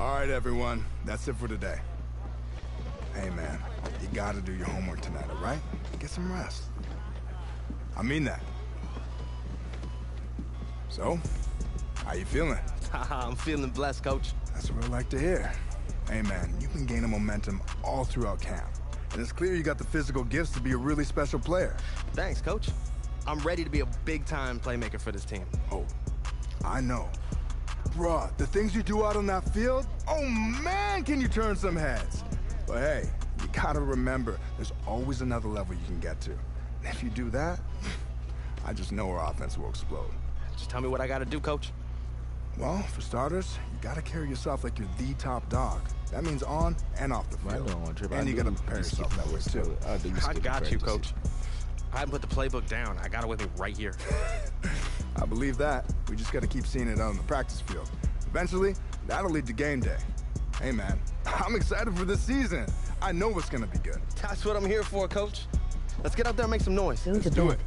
All right, everyone. That's it for today. Hey, man, you gotta do your homework tonight, all right? Get some rest. I mean that. So, how you feeling? I'm feeling blessed, Coach. That's what I like to hear. Hey, man, you've been gaining momentum all throughout camp. And it's clear you got the physical gifts to be a really special player. Thanks, Coach. I'm ready to be a big-time playmaker for this team. Oh, I know. Bruh, the things you do out on that field, oh man, can you turn some heads. But hey, you gotta remember, there's always another level you can get to. And if you do that, I just know our offense will explode. Just tell me what I gotta do, Coach. Well, for starters, you gotta carry yourself like you're the top dog. That means on and off the field. And you gotta prepare yourself that way too. I got you, Coach. I haven't put the playbook down. I got it with me right here. I believe that. We just gotta keep seeing it out on the practice field. Eventually, that'll lead to game day. Hey, man, I'm excited for this season. I know it's gonna be good. That's what I'm here for, Coach. Let's get out there and make some noise. Let's do it.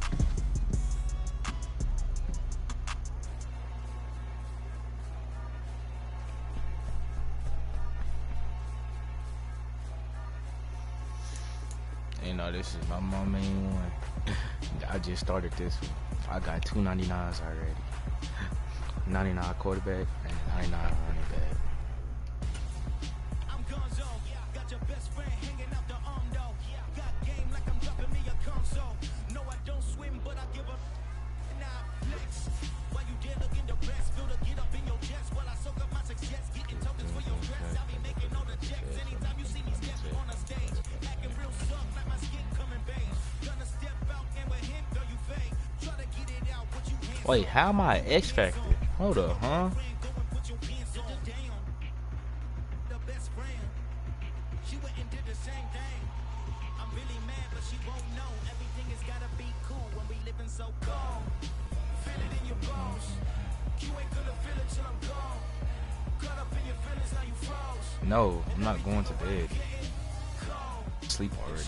You know, this is my main one. I just started this one. I got 2 99s already. 99 quarterback and 99 running back. Wait, how am I X Factor? Hold up, huh? No, I'm not going to bed. Sleep already.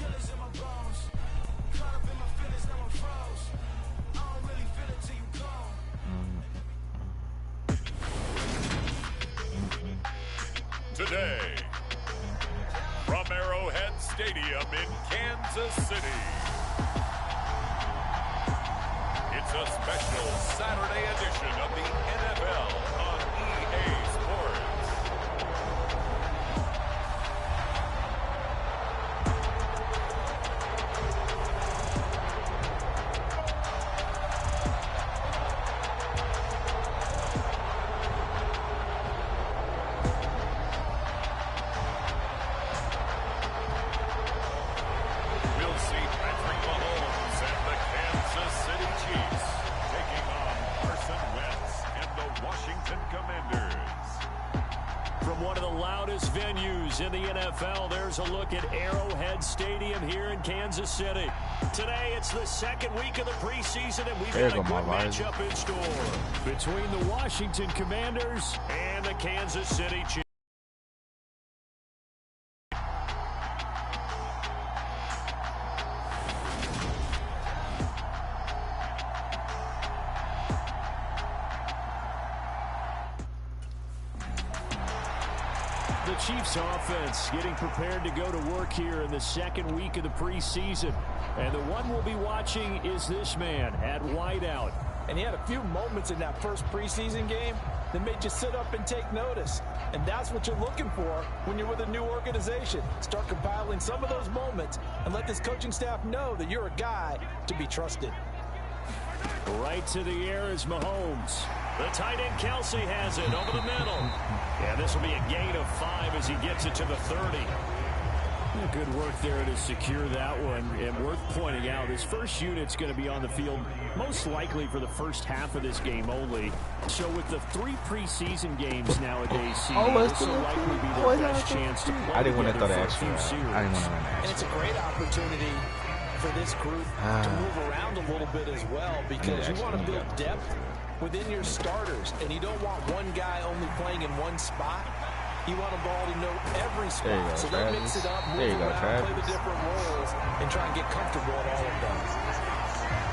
Today, from Arrowhead Stadium in Kansas City, it's a special Saturday edition of the NFL on EA Sports. In the NFL, there's a look at Arrowhead Stadium here in Kansas City. Today, it's the second week of the preseason, and we've got a good matchup in store between the Washington Commanders and the Kansas City Chiefs. The Chiefs offense getting prepared to go to work here in the second week of the preseason. And the one we'll be watching is this man at wideout. And he had a few moments in that first preseason game that made you sit up and take notice. And that's what you're looking for when you're with a new organization. Start compiling some of those moments and let this coaching staff know that you're a guy to be trusted. Right to the air is Mahomes. The tight end Kelsey has it over the middle. Yeah, this will be a gain of 5 as he gets it to the 30. Good work there to secure that one. And worth pointing out, this first unit's going to be on the field most likely for the first half of this game only. So with the 3 preseason games nowadays, this will likely be their best chance to play. I didn't want to throw the extra. I didn't want to run that. And it's a great opportunity for this group to move around a little bit as well, because you want to build depth within your starters, and you don't want one guy only playing in one spot. You want them all to know every spot. So they mix it up, move around, play the different roles, and try and get comfortable at all of them.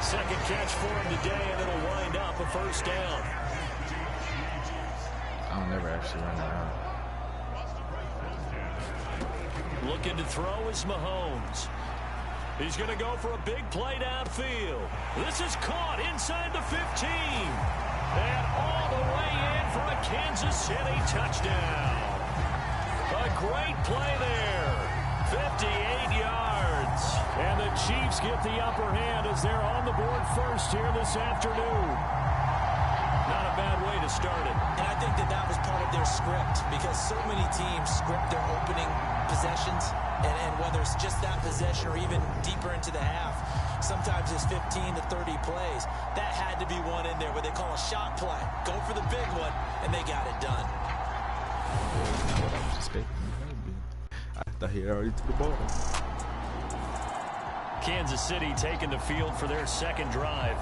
Second catch for him today, and it'll wind up a first down. I'll never actually run around. Looking to throw is Mahomes. He's going to go for a big play downfield. This is caught inside the 15. And all the way in for a Kansas City touchdown. A great play there. 58 yards. And the Chiefs get the upper hand as they're on the board first here this afternoon. Not a bad way to start it. And I think that was part of their script, because so many teams script their opening possessions, and whether it's just that possession or even deeper into the half, sometimes it's 15 to 30 plays. That had to be one in there where they call a shot play. Go for the big one, and they got it done. I thought he already took the ball. Kansas City taking the field for their second drive.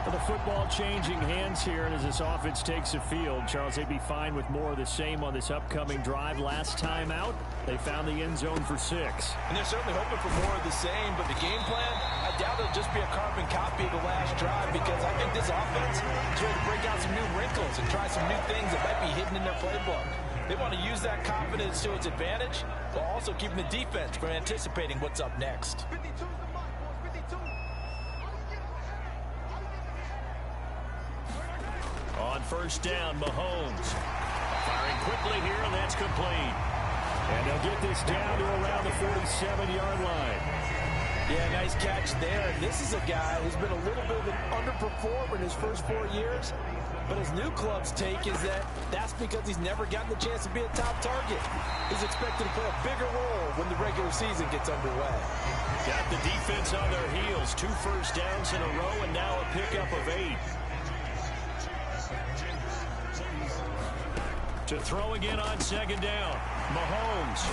The football changing hands here, and as this offense takes the field, Charles, they'd be fine with more of the same on this upcoming drive. Last time out, they found the end zone for 6. And they're certainly hoping for more of the same, but the game plan, I doubt it'll just be a carbon copy of the last drive, because I think this offense is ready to break out some new wrinkles and try some new things that might be hidden in their playbook. They want to use that confidence to its advantage, while also keeping the defense from anticipating what's up next. On first down, Mahomes firing quickly here, and that's complete. And they'll get this down to around the 47-yard line. Yeah, nice catch there. And this is a guy who's been a little bit of an underperformer in his first 4 years. But his new club's take is that's because he's never gotten the chance to be a top target. He's expected to play a bigger role when the regular season gets underway. Got the defense on their heels. 2 first downs in a row, and now a pickup of 8. To throw again on second down, Mahomes.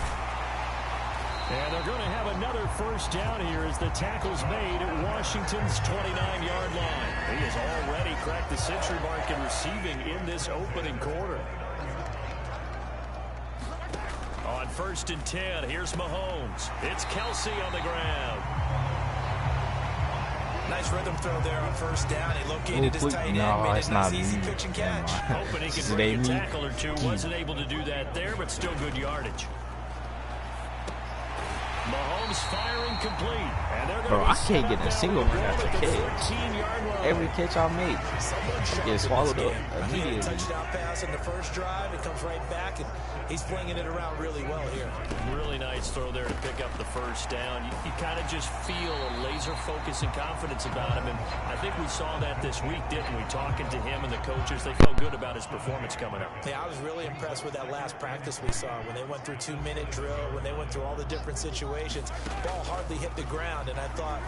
And they're going to have another first down here as the tackle's made at Washington's 29-yard line. He has already cracked the century mark in receiving in this opening quarter. On first and 10, here's Mahomes. It's Kelsey on the ground. Nice rhythm throw there on first down. He located his tight end, made it a nice easy pitch and catch. Hoping he can break a tackle or two. Wasn't able to do that there, but still good yardage. Mahomes firing complete. And they're Bro, I can't get a single one after catch. Every catch I make gets swallowed up immediately. Touchdown pass in the first drive. It comes right back, and he's flinging it around really well here. Really nice throw there to pick up the first down. You kind of just feel a laser focus and confidence about him, and I think we saw that this week, didn't we? Talking to him and the coaches, they felt good about his performance coming up. Yeah, I was really impressed with that last practice we saw when they went through 2-minute drill, when they went through all the different situations. Ball hardly hit the ground, and I thought,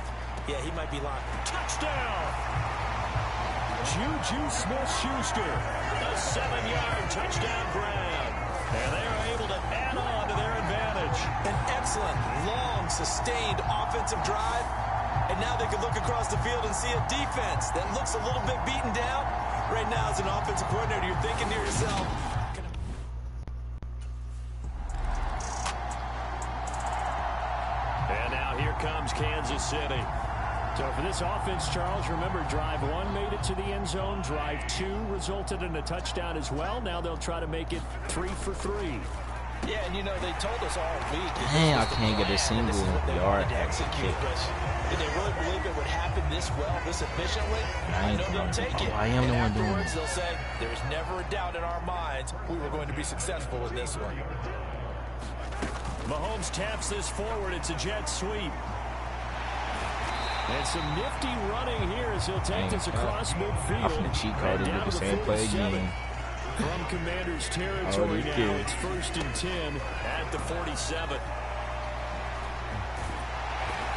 yeah, he might be locked. Touchdown! Juju Smith-Schuster, a 7-yard touchdown grab. And they are able to add on to their advantage. An excellent, long, sustained offensive drive. And now they can look across the field and see a defense that looks a little bit beaten down. Right now, as an offensive coordinator, you're thinking to yourself, and now here comes Kansas City. So for this offense, Charles, remember, drive 1 made it to the end zone. Drive 2 resulted in a touchdown as well. Now they'll try to make it 3 for 3. Yeah, and you know, they told us all week. Dang, I can't get a single yard execute. Did they really believe it would happen this well, this efficiently? I know they'll take it. I am the one doing it. They'll say, there's never a doubt in our minds we were going to be successful in this one. Mahomes taps this forward. It's a jet sweep. And some nifty running here as he'll take this across midfield. I'm finna cheat code and do the same play again. From Commander's territory now, it's first and 10 at the 47.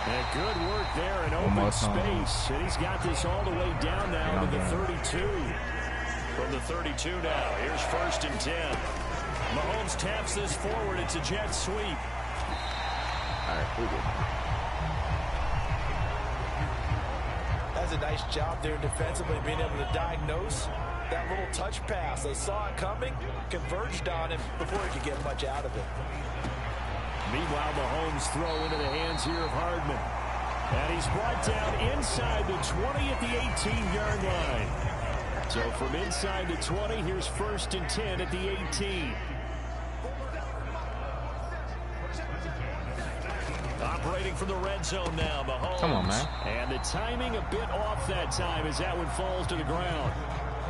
And good work there in open space. And he's got this all the way down now to the 32. From the 32 now, here's first and 10. Mahomes taps this forward. It's a jet sweep. All right, pretty good. That's a nice job there defensively, being able to diagnose that little touch pass. They saw it coming, converged on it before he could get much out of it. Meanwhile, Mahomes throw into the hands here of Hardman. And he's brought down inside the 20 at the 18-yard line. So from inside the 20, here's first and 10 at the 18. operating from the red zone now. Mahomes. Come on, man. And the timing a bit off that time as that one falls to the ground.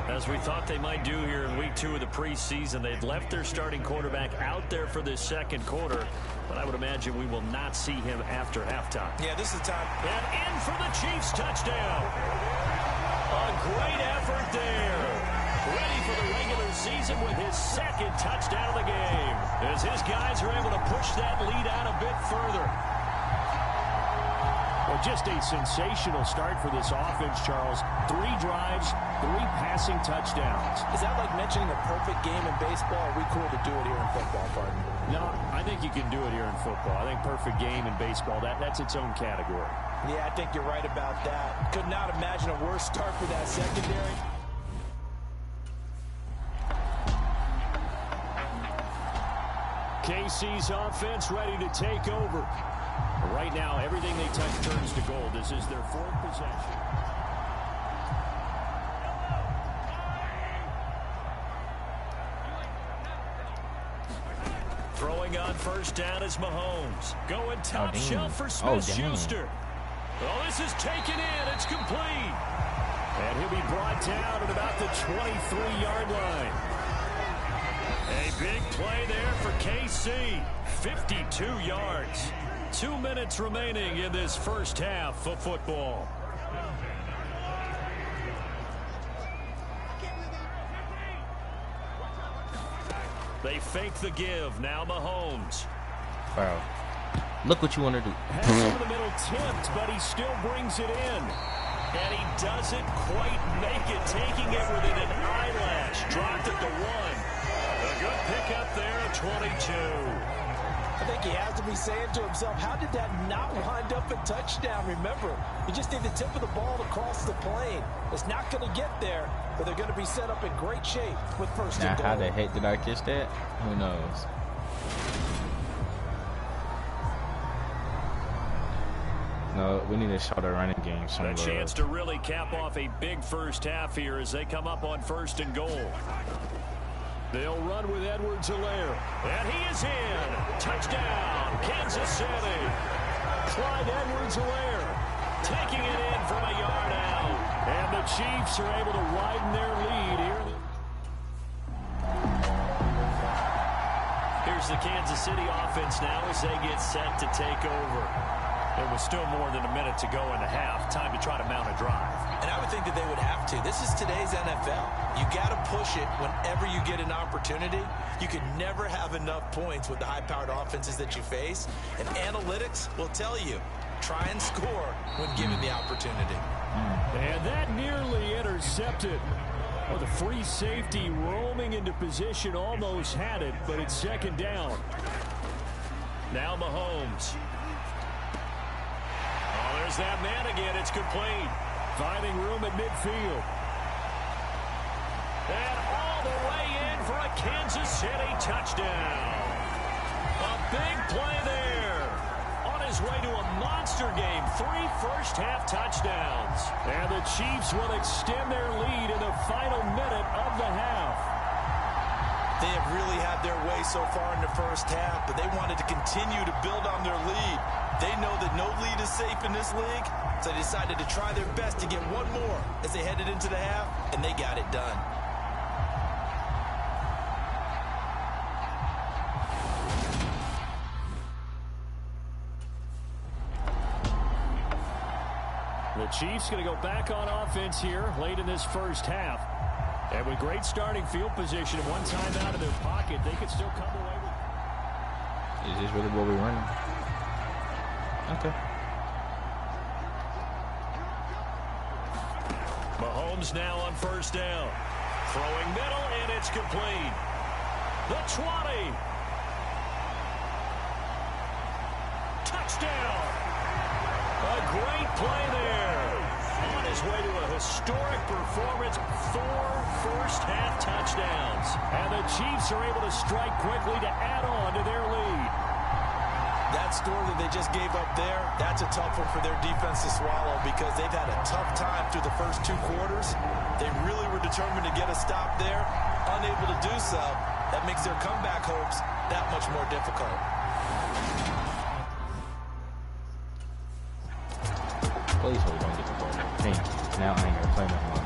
As we thought they might do here in week 2 of the preseason, they've left their starting quarterback out there for this second quarter. But I would imagine we will not see him after halftime. Yeah, this is time. And in for the Chiefs touchdown. A great effort there. Ready for the regular season with his second touchdown of the game. As his guys are able to push that lead out a bit further. Well, just a sensational start for this offense, Charles. 3 drives, 3 passing touchdowns. Is that like mentioning a perfect game in baseball? Or are we cool to do it here in football, pardon? No, I think you can do it here in football. I think perfect game in baseball, that's its own category. Yeah, I think you're right about that. Could not imagine a worse start for that secondary. KC's offense ready to take over. Right now, everything they touch turns to gold. This is their 4th possession. Throwing on first down is Mahomes. Going top shelf for Smith-Schuster. Oh, this is taken in. It's complete. And he'll be brought down at about the 23-yard line. A big play there for KC. 52 yards. 2 minutes remaining in this first half of football. They fake the give. Now Mahomes. Wow. Look what you want to do. Has over the middle tipped, but he still brings it in. And he doesn't quite make it, taking it within an eyelash. Dropped at the 1. A good pickup there at 22. I think he has to be saying to himself, how did that not wind up a touchdown? Remember, you just need the tip of the ball to cross the plane. It's not going to get there, but they're going to be set up in great shape with first and goal. Now, how the heck did I catch that? Who knows? No, we need to show the running game. A chance to really cap off a big first half here as they come up on first and goal. They'll run with Edwards-Helaire. And he is in. Touchdown, Kansas City. Clyde Edwards-Helaire taking it in from a yard out. And the Chiefs are able to widen their lead here. Here's the Kansas City offense now as they get set to take over. There was still more than a minute to go in the half. Time to try to mount a drive. And I would think that they would have to. This is today's NFL. You got to push it whenever you get an opportunity. You can never have enough points with the high-powered offenses that you face. And analytics will tell you, try and score when given the opportunity. And that nearly intercepted. Well, the free safety roaming into position almost had it, but it's second down. Now Mahomes. Oh, there's that man again. It's complete. Finding room at midfield. And all the way in for a Kansas City touchdown. A big play there. On his way to a monster game. 3 first-half touchdowns. And the Chiefs will extend their lead in the final minute of the half. They have really had their way so far in the first half, but they wanted to continue to build on their lead. They know that no lead is safe in this league, so they decided to try their best to get one more as they headed into the half, and they got it done. The Chiefs going to go back on offense here late in this first half. And with great starting field position and one time out of their pocket, they could still come away with. Is this really what we're running? Okay. Mahomes now on first down. Throwing middle, and it's complete. The 20. Touchdown. A great play there. On his way to a historic performance, 4 first-half touchdowns. And the Chiefs are able to strike quickly to add on to their lead. That score that they just gave up there, that's a tough one for their defense to swallow because they've had a tough time through the first 2 quarters. They really were determined to get a stop there. Unable to do so, that makes their comeback hopes that much more difficult. Please hold on, get the ball. Thank you. Now I ain't gonna play with mom.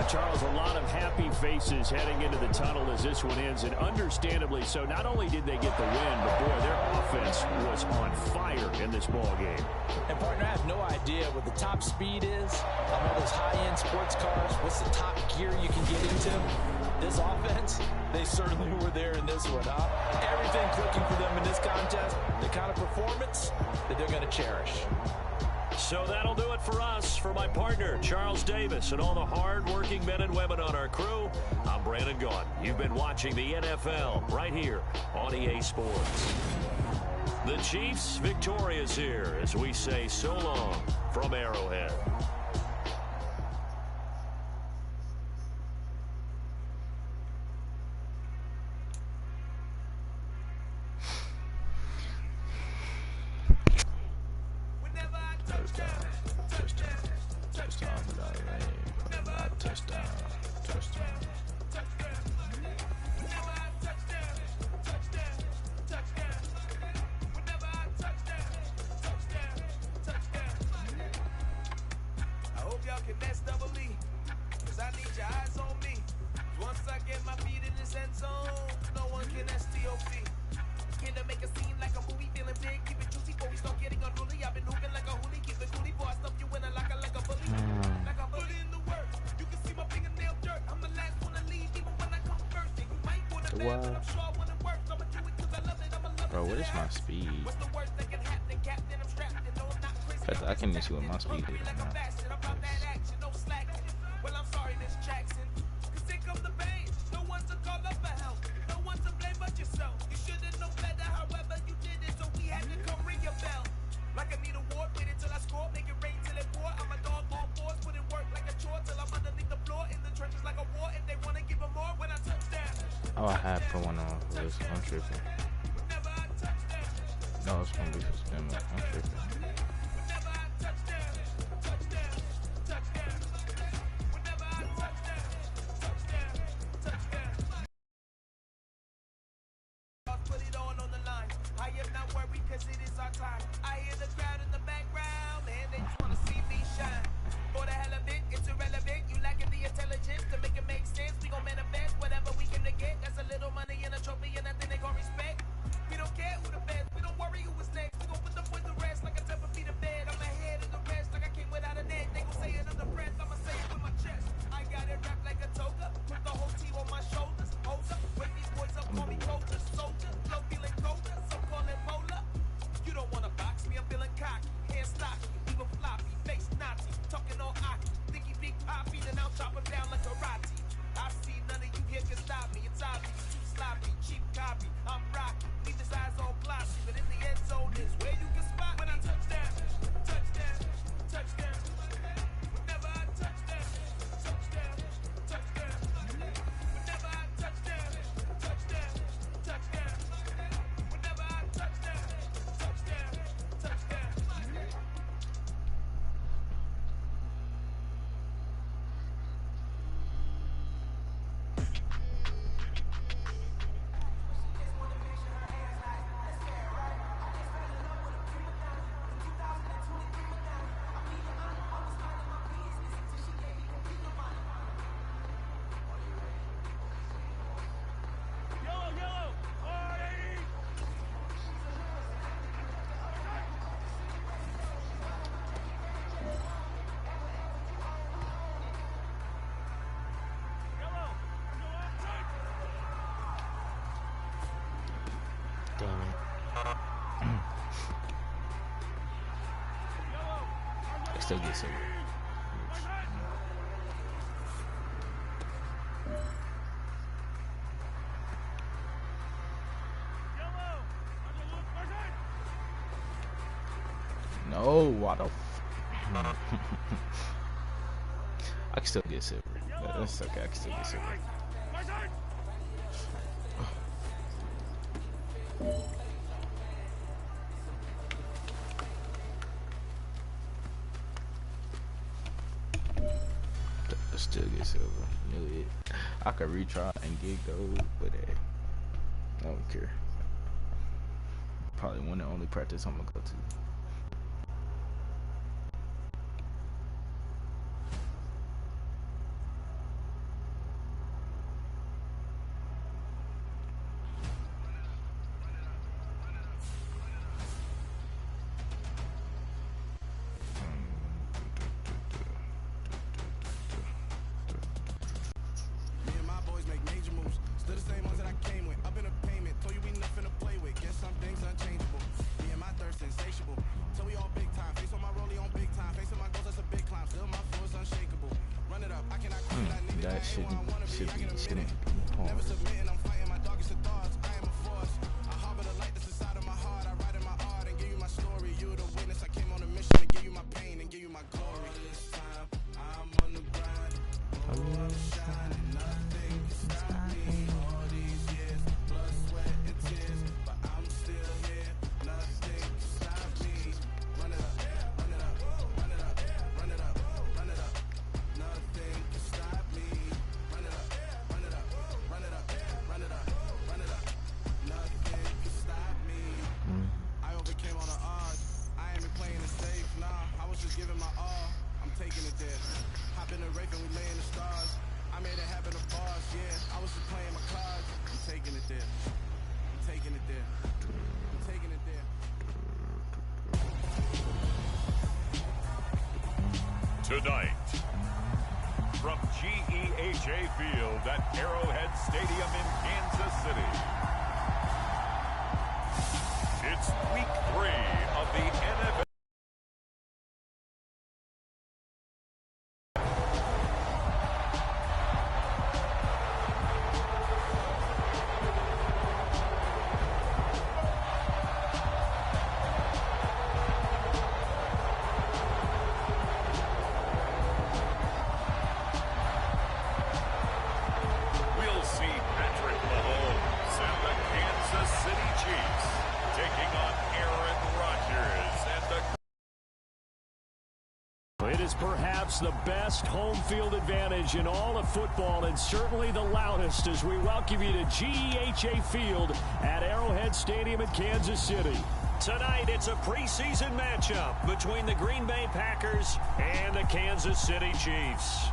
Charles, a lot of happy faces heading into the tunnel as this one ends, and understandably so. Not only did they get the win, but boy, their offense was on fire in this ball game. And partner, I have no idea what the top speed is on all those high-end sports cars. What's the top gear you can get into? This offense, they certainly were there in this one, huh? Everything clicking for them in this contest, the kind of performance that they're going to cherish. So that'll do it for us. For my partner, Charles Davis, and all the hard-working men and women on our crew, I'm Brandon Gaudin. You've been watching the NFL right here on EA Sports. The Chiefs victorious here as we say so long from Arrowhead. Wow. Bro, what is my speed? I can't even see what my speed is right now. Oh, I had put one on for this. I'm tripping. No, it's gonna be for spin. I'm tripping. Damn it. I still get silver. No, what the I can still get silver. That's okay, I can still get silver. Still get silver. Knew it. I could retry and get gold, but I don't care. Probably one and only practice I'm gonna go to. That shouldn't be hard. Tonight, from GEHA Field at Arrowhead Stadium in Kansas City, it's Week 3 of the NFL. It is perhaps the best home field advantage in all of football, and certainly the loudest, as we welcome you to GEHA Field at Arrowhead Stadium in Kansas City. Tonight, it's a preseason matchup between the Green Bay Packers and the Kansas City Chiefs.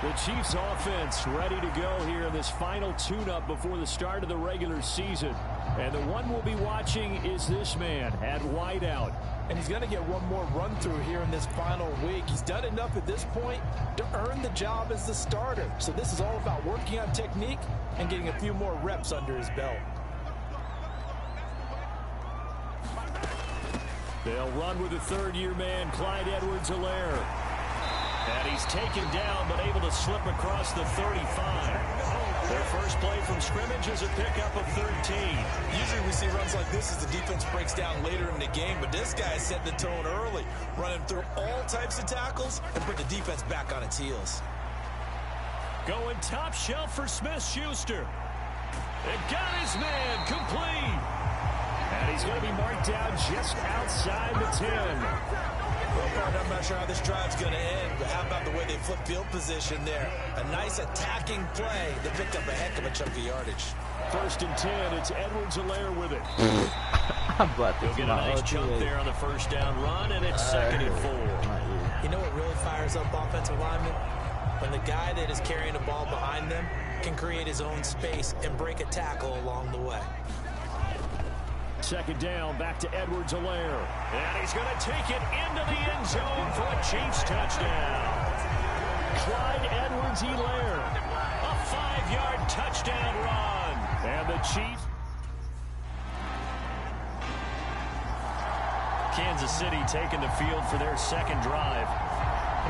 The Chiefs offense ready to go here in this final tune-up before the start of the regular season. And the one we'll be watching is this man at wideout. And he's going to get one more run through here in this final week. He's done enough at this point to earn the job as the starter. So this is all about working on technique and getting a few more reps under his belt. They'll run with the third-year man, Clyde Edwards-Helaire. And he's taken down, but able to slip across the 35. Their first play from scrimmage is a pickup of 13. Usually we see runs like this as the defense breaks down later in the game, but this guy set the tone early, running through all types of tackles and put the defense back on its heels. Going top shelf for Smith-Schuster. It got his man complete. And he's going to be marked down just outside the 10. I'm not sure how this drive's going to end, but how about the way they flip field position there? A nice attacking play that picked up a heck of a chunk of yardage. 1st and 10, it's Edwards-Helaire with it. He'll get a nice chunk there on the first down run, and it's 2nd and 4. You know what really fires up offensive linemen? When the guy that is carrying the ball behind them can create his own space and break a tackle along the way. 2nd down, back to Edwards-Helaire. And he's going to take it into the end zone for a Chiefs touchdown. Clyde Edwards-Helaire, a 5-yard touchdown run. And the Chiefs. Kansas City taking the field for their second drive.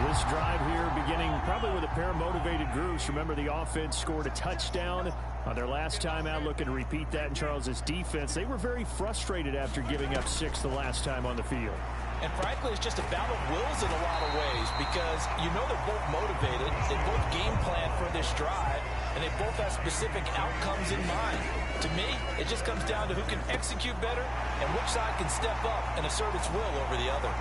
This drive here beginning probably with a pair of motivated groups. Remember, the offense scored a touchdown on their last time out, looking to repeat that in Charles's defense. They were very frustrated after giving up 6 the last time on the field. And frankly, it's just a battle of wills in a lot of ways, because you know they're both motivated. They both game plan for this drive. and they both have specific outcomes in mind. To me, it just comes down to who can execute better and which side can step up and assert its will over the other.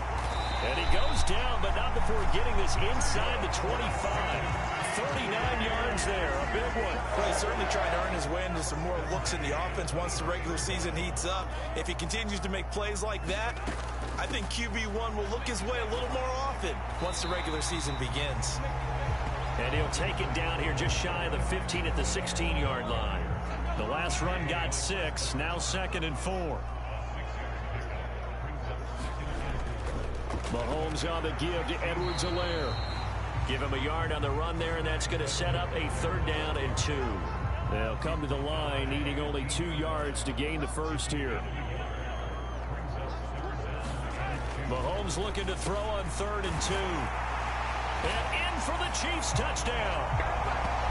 And he goes down, but not before getting this inside the 25. 39 yards there, a big one. Well, he's certainly trying to earn his way into some more looks in the offense once the regular season heats up. If he continues to make plays like that, I think QB1 will look his way a little more often once the regular season begins. And he'll take it down here just shy of the 15 at the 16-yard line. The last run got 6, now 2nd and 4. Mahomes on the give to Edwards-Helaire. Give him a yard on the run there, and that's going to set up a 3rd down and 2. They'll come to the line, needing only 2 yards to gain the first here. Mahomes looking to throw on 3rd and 2. And in for the Chiefs touchdown.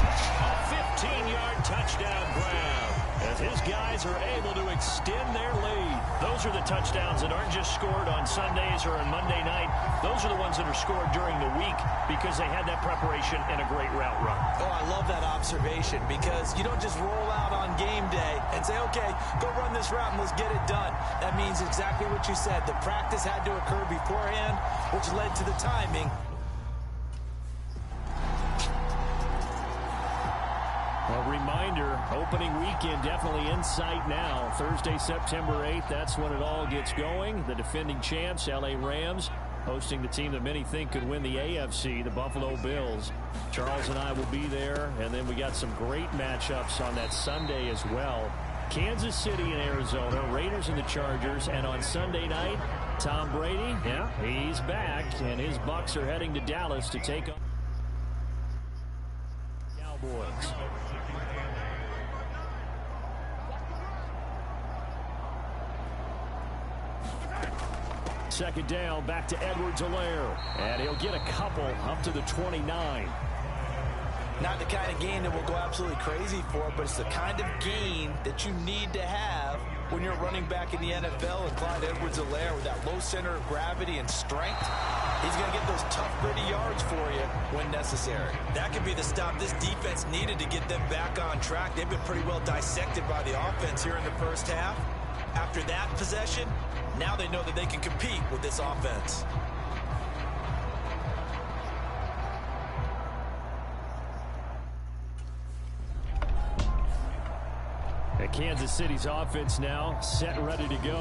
A 15-yard touchdown grab as his guys are able to extend their lead. Those are the touchdowns that aren't just scored on Sundays or on Monday night. Those are the ones that are scored during the week because they had that preparation and a great route run. Oh, I love that observation because you don't just roll out on game day and say, okay, go run this route and let's get it done. That means exactly what you said. The practice had to occur beforehand, which led to the timing. A reminder, opening weekend definitely in sight now. Thursday, September 8th, that's when it all gets going. The defending champs, LA Rams, hosting the team that many think could win the AFC, the Buffalo Bills. Charles and I will be there, and then we got some great matchups on that Sunday as well. Kansas City and Arizona, Raiders and the Chargers, and on Sunday night, Tom Brady, yeah, he's back, and his Bucs are heading to Dallas to take on Cowboys. Second down, back to Edwards-Helaire. And he'll get a couple up to the 29. Not the kind of gain that will go absolutely crazy for, but it's the kind of gain that you need to have when you're running back in the NFL. And Clyde Edwards-Helaire, with that low center of gravity and strength, he's going to get those tough, gritty yards for you when necessary. That could be the stop this defense needed to get them back on track. They've been pretty well dissected by the offense here in the first half. After that possession, now they know that they can compete with this offense. And Kansas City's offense now set and ready to go.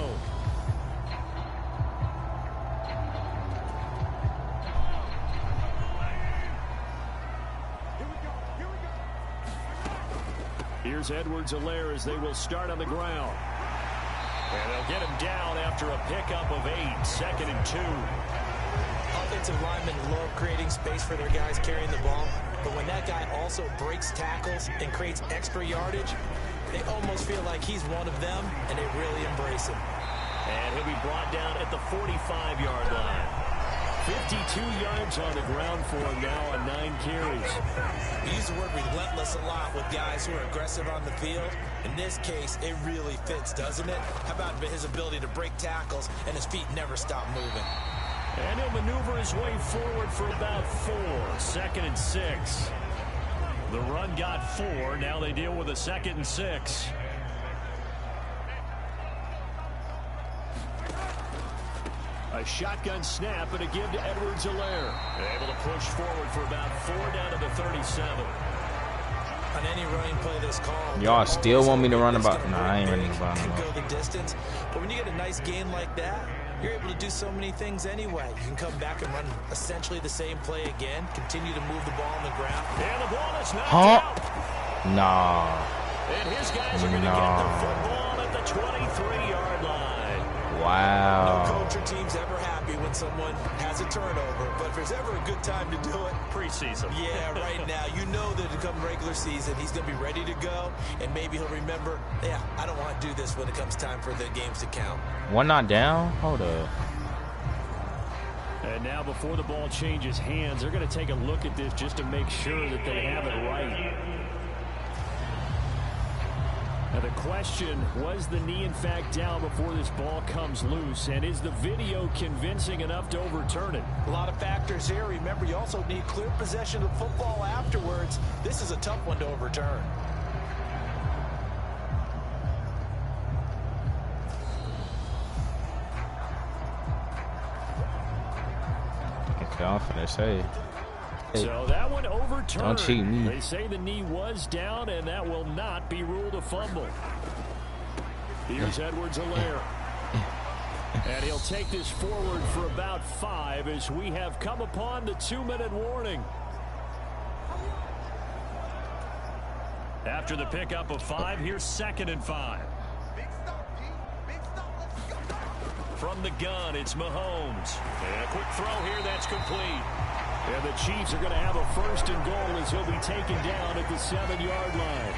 Here's Edwards-Helaire as they will start on the ground. And they'll get him down after a pickup of 8, 2nd and 2. Offensive linemen love creating space for their guys carrying the ball, but when that guy also breaks tackles and creates extra yardage, they almost feel like he's one of them, and they really embrace him. And he'll be brought down at the 45-yard line. 52 yards on the ground for him now on 9 carries. We use the word relentless a lot with guys who are aggressive on the field. In this case, it really fits, doesn't it? How about his ability to break tackles and his feet never stop moving? And he'll maneuver his way forward for about 4, 2nd and 6. The run got 4. Now they deal with a 2nd and 6. A shotgun snap and a give to Edwards-Helaire. Able to push forward for about 4 down to the 37. On any running play this call, y'all still want me to run about? Nah, I ain't running about no. Go the distance, but when you get a nice gain like that, you're able to do so many things anyway. You can come back and run essentially the same play again, continue to move the ball on the ground. And the ball is knocked out. Nah. And his guys are going to get the football at the 23-yard line. Wow. No coach or team's ever happy when someone has a turnover, but if there's ever a good time to do it, preseason. Yeah, right now. You know that come regular season, he's going to be ready to go, and maybe he'll remember, yeah, I don't want to do this when it comes time for the games to count. One not down? Hold up. And now before the ball changes hands, they're going to take a look at this just to make sure that they have it right. Now the question, was the knee in fact down before this ball comes loose? And is the video convincing enough to overturn it? A lot of factors here. Remember, you also need clear possession of the football afterwards. This is a tough one to overturn. Okay, I'm finna say. So that one overturned. Don't cheat me. They say the knee was down, and that will not be ruled a fumble. Here's Edwards-Helaire. And he'll take this forward for about 5 as we have come upon the 2-minute warning. After the pickup of 5, here's 2nd and 5. From the gun, it's Mahomes. And a quick throw here, that's complete. And the Chiefs are going to have a 1st and goal as he'll be taken down at the 7-yard line.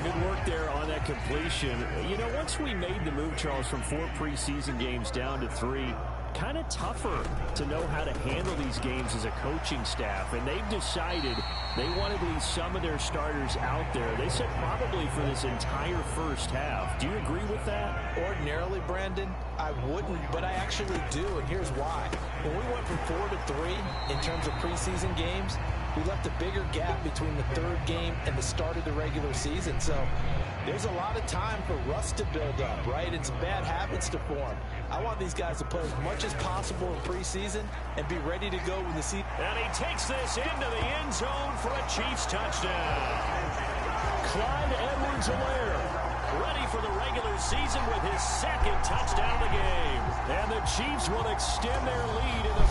Good work there on that completion. You know, once we made the move, Charles, from 4 preseason games down to 3, kind of tougher to know how to handle these games as a coaching staff. And they've decided they want to leave some of their starters out there. They said probably for this entire first half. Do you agree with that? Ordinarily, Brandon, I wouldn't, but I actually do, and here's why. When we went from 4 to 3 in terms of preseason games, we left a bigger gap between the 3rd game and the start of the regular season. So there's a lot of time for rust to build up, right, and some bad habits to form. I want these guys to play as much as possible in preseason and be ready to go when the season. And he takes this into the end zone for a Chiefs touchdown. Clyde Edwards-Helaire ready for the regular season with his 2nd touchdown of the game. And the Chiefs will extend their lead in the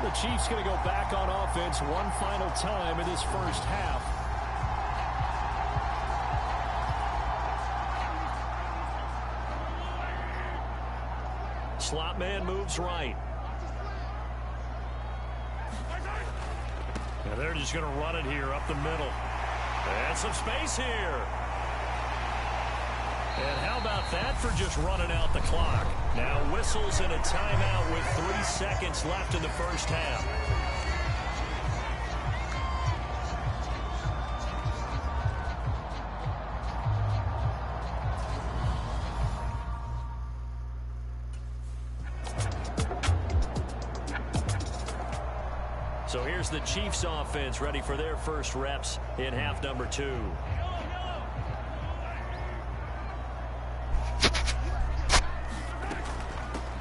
The Chiefs going to go back on offense one final time in this first half. Slot man moves right. And they're just going to run it here up the middle. And some space here. And how about that for just running out the clock? Now whistles and a timeout with 3 seconds left in the first half. So here's the Chiefs offense ready for their first reps in half number 2.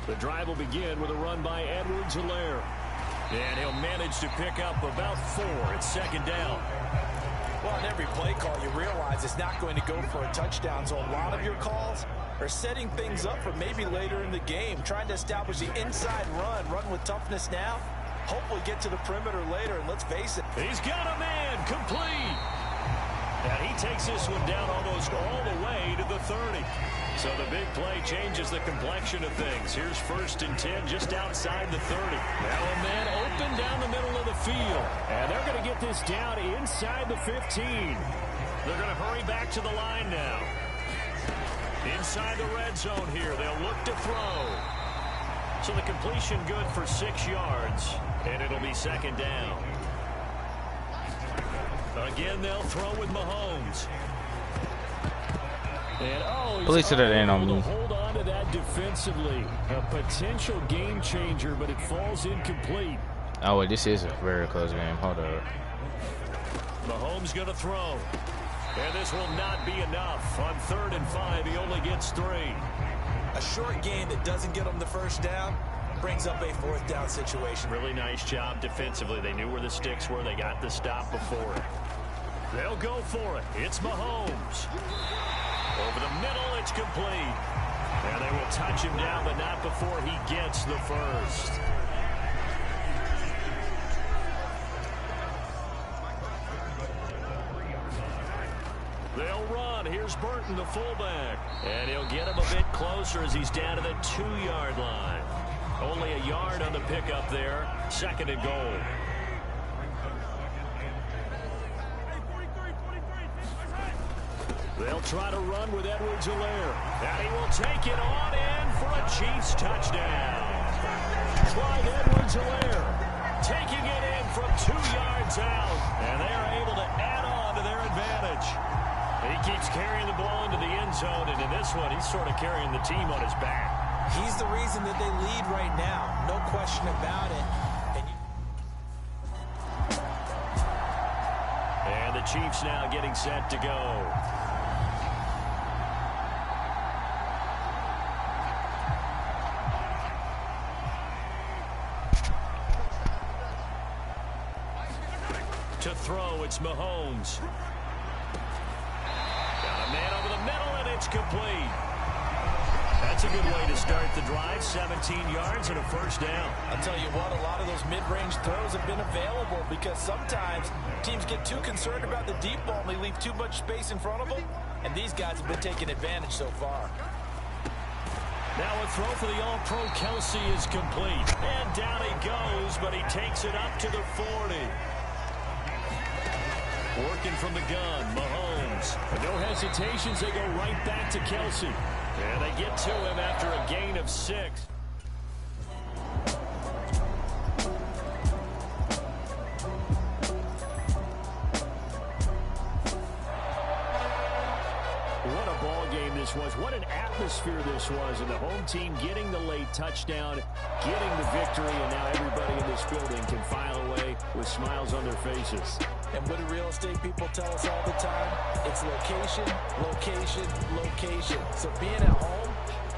The drive will begin with a run by Edwards-Helaire. And he'll manage to pick up about 4 at 2nd down. Well, on every play call, you realize it's not going to go for a touchdown. So a lot of your calls are setting things up for maybe later in the game, trying to establish the inside run with toughness now. Hopefully get to the perimeter later, and let's face it. He's got a man, complete. And he takes this one down almost all the way to the 30. So the big play changes the complexion of things. Here's 1st and 10 just outside the 30. Now a man open down the middle of the field. And they're going to get this down inside the 15. They're going to hurry back to the line now. Inside the red zone here. They'll look to throw. So the completion good for 6 yards. And it'll be 2nd down. Again, they'll throw with Mahomes. And Police it in on me. Hold on to that defensively. A potential game changer, but it falls incomplete. Oh, wait, this is a very close game. Hold up. Mahomes going to throw. And this will not be enough. On 3rd and 5, he only gets 3. A short gain that doesn't get him the first down brings up a 4th down situation. Really nice job defensively. They knew where the sticks were. They got the stop before it. They'll go for it. It's Mahomes. Over the middle, it's complete. And they will touch him down, but not before he gets the first. They'll run. Here's Burton, the fullback. And he'll get him a bit closer as he's down to the 2-yard line. Only a yard on the pickup there. 2nd and goal. They'll try to run with Edwards-Helaire. And he will take it on in for a Chiefs touchdown. Clyde Edwards-Helaire taking it in from 2 yards out. And they are able to add on to their advantage. He keeps carrying the ball into the end zone, and in this one, he's sort of carrying the team on his back. He's the reason that they lead right now. No question about it. And the Chiefs now getting set to go. To throw, it's Mahomes. Got a man over the middle, and it's complete. That's a good way to start the drive. 17 yards and a first down. I'll tell you what, a lot of those mid-range throws have been available because sometimes teams get too concerned about the deep ball and they leave too much space in front of them, and these guys have been taking advantage so far. Now a throw for the All-Pro Kelsey is complete. And down he goes, but he takes it up to the 40. Working from the gun, Mahomes. But no hesitations, they go right back to Kelsey. And they get to him after a gain of 6. What a ball game this was. What an atmosphere this was. And the home team getting the late touchdown, getting the victory, and now everybody in this building can file away with smiles on their faces. And what do real estate people tell us all the time? It's location, location, location. So being at home,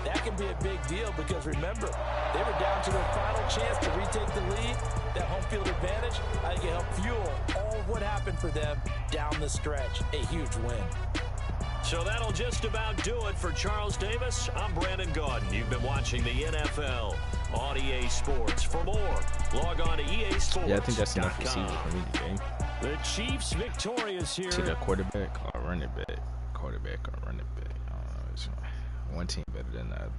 that can be a big deal because remember, they were down to their final chance to retake the lead. That home field advantage, I think it helped fuel all of what happened for them down the stretch. A huge win. So that'll just about do it for Charles Davis. I'm Brandon Gaudin. You've been watching the NFL on EA Sports. For more, log on to EA Sports. Yeah, I think that's enough receiver for me today. The Chiefs victorious here. See that quarterback or running back? Quarterback or running back? It's one team better than the other.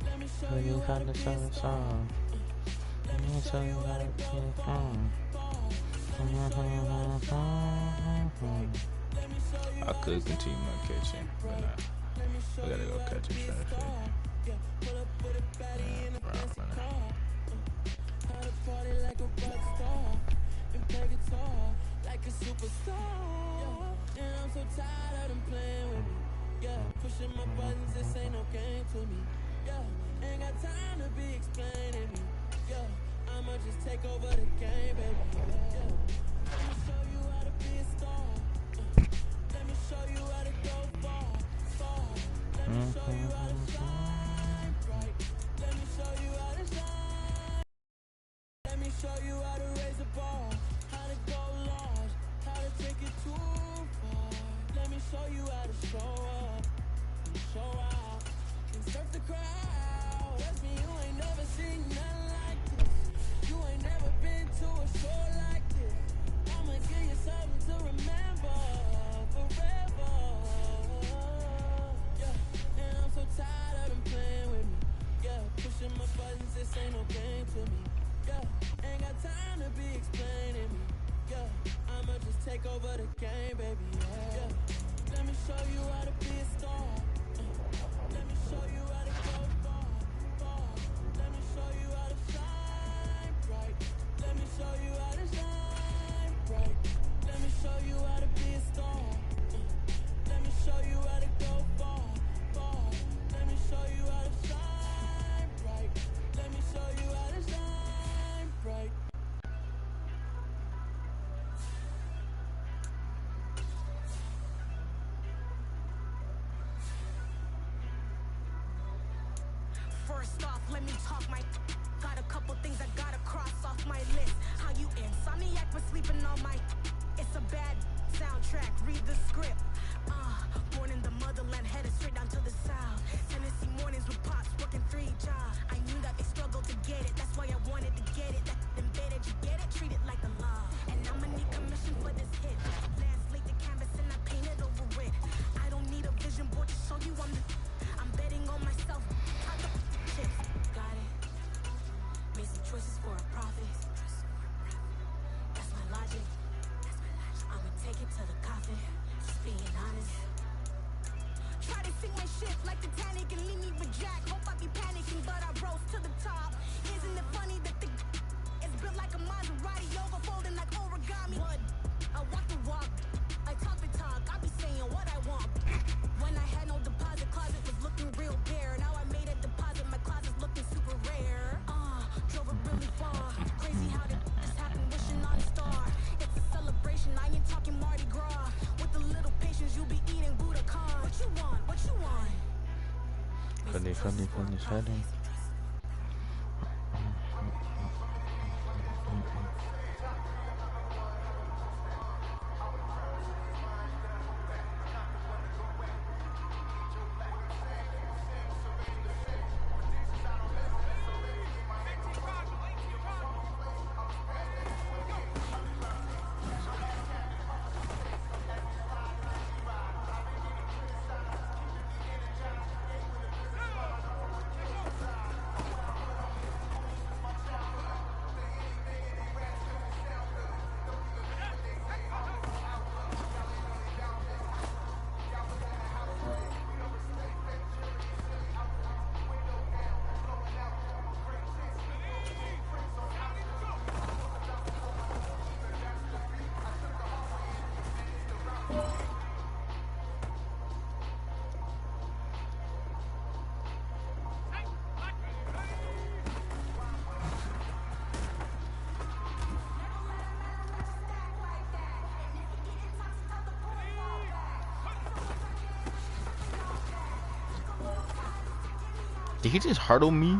Let me how to sing a song. Let me show you how to sing a song. I could continue my catching, but I gotta go catch him trying to fit. Pushing my buttons, this ain't no game to me. Ain't got time to be explaining me. I'ma just take over the game, baby. Let me show you how to be a star. Let me show you how to go far, far. Let me show you how to shine bright. Let me show you how to shine. Let me show you how to raise the bar, how to go large, how to take it too far. Let me show you how to show up, and show out, and surf the crowd. That's me, you ain't never seen nothing like this. You ain't never been to a show like this. I'ma give you something to remember forever. And I'm so tired of them playing with me. Pushing my buttons, this ain't no game to me. Ain't got time to be explaining me. I'ma just take over the game, baby. Let me show you how to be a star. Let me show you how to go far, far. Let me show you how to shine bright. Let me show you how to shine bright. Let me show you how to be a star. Let me show you how to go far, far. Let me show you how to shine bright. Let me show you how to shine bright. First off, let me talk my got a couple things I gotta cross off my list. How you insomniac for sleeping on my it's a bad soundtrack, read the script. Born in the motherland, headed straight down to the south. Tennessee mornings with pops, working 3 jobs. I knew that they struggled to get it, that's why I wanted to get it. That embedded, you get it, treat it like a law. And I'ma need commission for this hit. Last laid the canvas and I painted over it. I don't need a vision board to show you I'm betting on myself. Got it. Made some choices for a profit. That's my logic. I'ma take it Finish heading. Did he just hurdle me?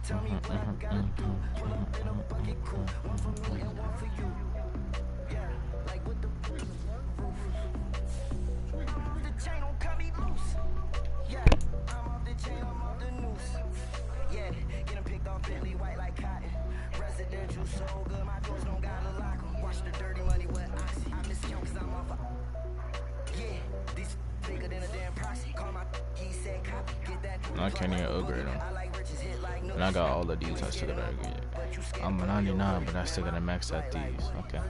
Tell me what I gotta do. Pull up in a bucket cool. One for me and one for you. Yeah, like with the roof. The chain don't cut me loose. Yeah, I'm off the chain, I'm off the noose. Yeah, getting picked off Bentley white like cotton. Residential so good, my doors don't gotta lock 'em. Watch the dirty money with oxy. I miss count cause I'm off a... Yeah, these bigger than a damn proxy. Call my he said copy. Get that. I can't even upgrade them. And I got all of these, I still gotta upgrade it. I'm a 99, but I still gotta max out these. Okay.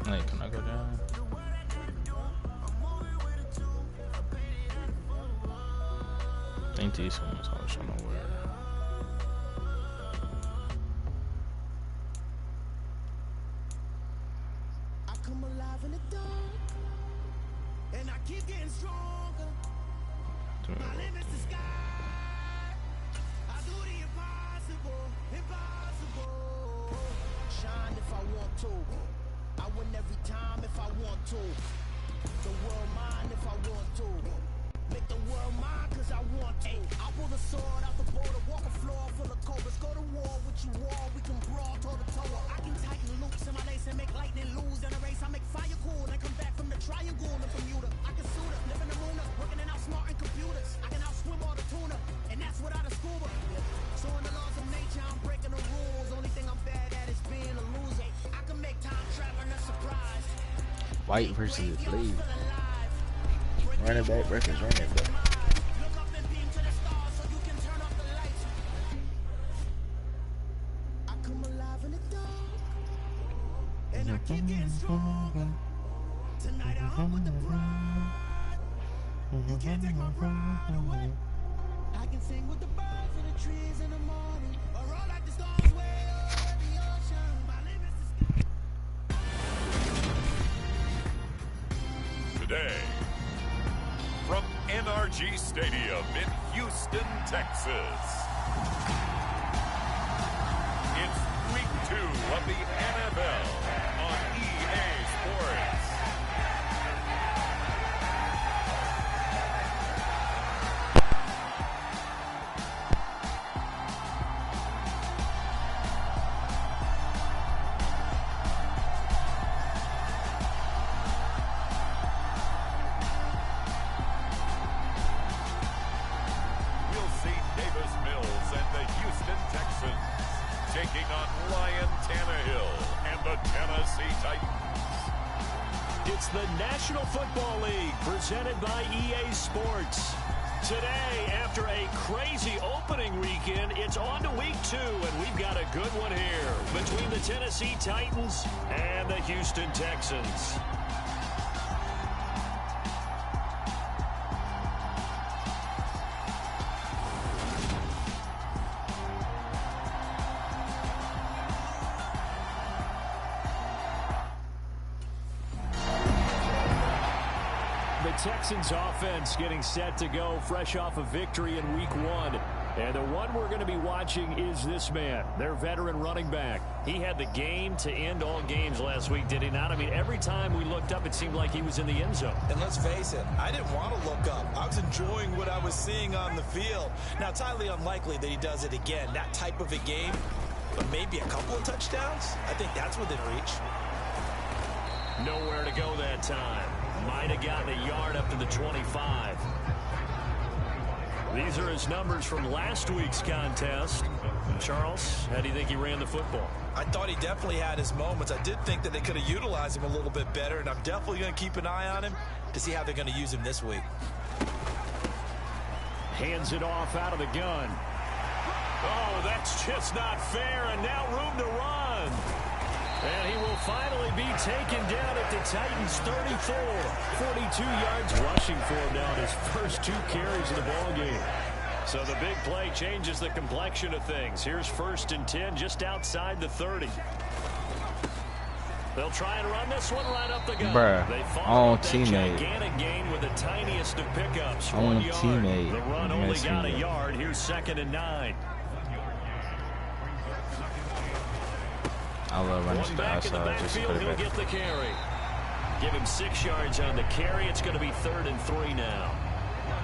Hey, can I go down? I think these ones I was trying to wear. I come alive in the dark, and I keep getting stronger. My limit's the sky. I do the impossible, impossible. Shine if I want to. I win every time if I want to. The world mine if I want to. Make the world mine cause I want to. I pull the sword out the border, walk a floor full of cobras. Go to war with you all, we can brawl toe to toe. I can tighten loops in my lace and make lightning lose. In a race I make fire cool and come back from the triangle and Bermuda. I can suit up, live in the moon up, working and outsmarting computers. I can outswim all the tuna, and that's without a scuba. So in the laws of nature I'm breaking the rules. Only thing I'm bad at is being a loser. I can make time traveling a surprise. White versus Blade. Running back versus running back. come alive in the dark, and I keep getting stronger. Tonight I hunt with the pride. You can't take my pride away. I can sing with the birds and the trees in the morning, or roll like the stars way over the ocean. My limits is Today, from NRG Stadium in Houston, Texas, it's week 2 of the NFL on EA Sports. Taking on Ryan Tannehill and the Tennessee Titans. It's the National Football League presented by EA Sports. Today, after a crazy opening weekend, it's on to week 2, and we've got a good one here between the Tennessee Titans and the Houston Texans. Texans offense getting set to go fresh off a victory in week 1. And the one we're going to be watching is this man, their veteran running back. He had the game to end all games last week, did he not? I mean, every time we looked up, it seemed like he was in the end zone. And let's face it, I didn't want to look up. I was enjoying what I was seeing on the field. Now, it's highly unlikely that he does it again, that type of a game. But maybe a couple of touchdowns? I think that's within reach. Nowhere to go that time. Might have gotten a yard up to the 25. These are his numbers from last week's contest. Charles, how do you think he ran the football? I thought he definitely had his moments. I did think that they could have utilized him a little bit better, and I'm definitely going to keep an eye on him to see how they're going to use him this week. Hands it off out of the gun. Oh, that's just not fair, and now room to run. And he will finally be taken down at the Titans' 34. 42 yards rushing for him now in his first 2 carries of the ballgame. So the big play changes the complexion of things. Here's 1st and 10 just outside the 30. They'll try and run this one right up the gut. Bruh, they follow that teammate. gigantic gain with the tiniest of pickups. 1 1 yard. teammate. The run only got a yard. Here's 2nd and 9. I love running to the Back in the outside. Just backfield, he'll get the carry. Give him 6 yards on the carry. It's going to be 3rd and 3 now.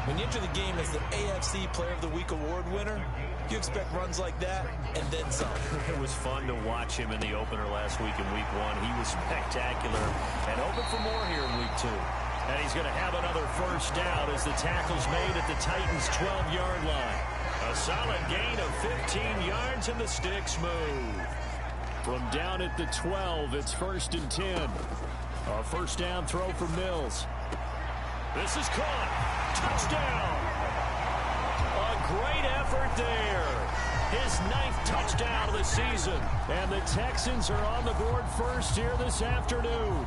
When you enter the game as the AFC Player of the Week award winner, you expect runs like that and then some. It was fun to watch him in the opener last week in week 1. He was spectacular and open for more here in week 2. And he's going to have another 1st down as the tackle's made at the Titans' 12-yard line. A solid gain of 15 yards and the sticks move. From down at the 12, it's 1st and 10. A 1st down throw for Mills. This is caught. Touchdown. A great effort there. His 9th touchdown of the season. And the Texans are on the board first here this afternoon.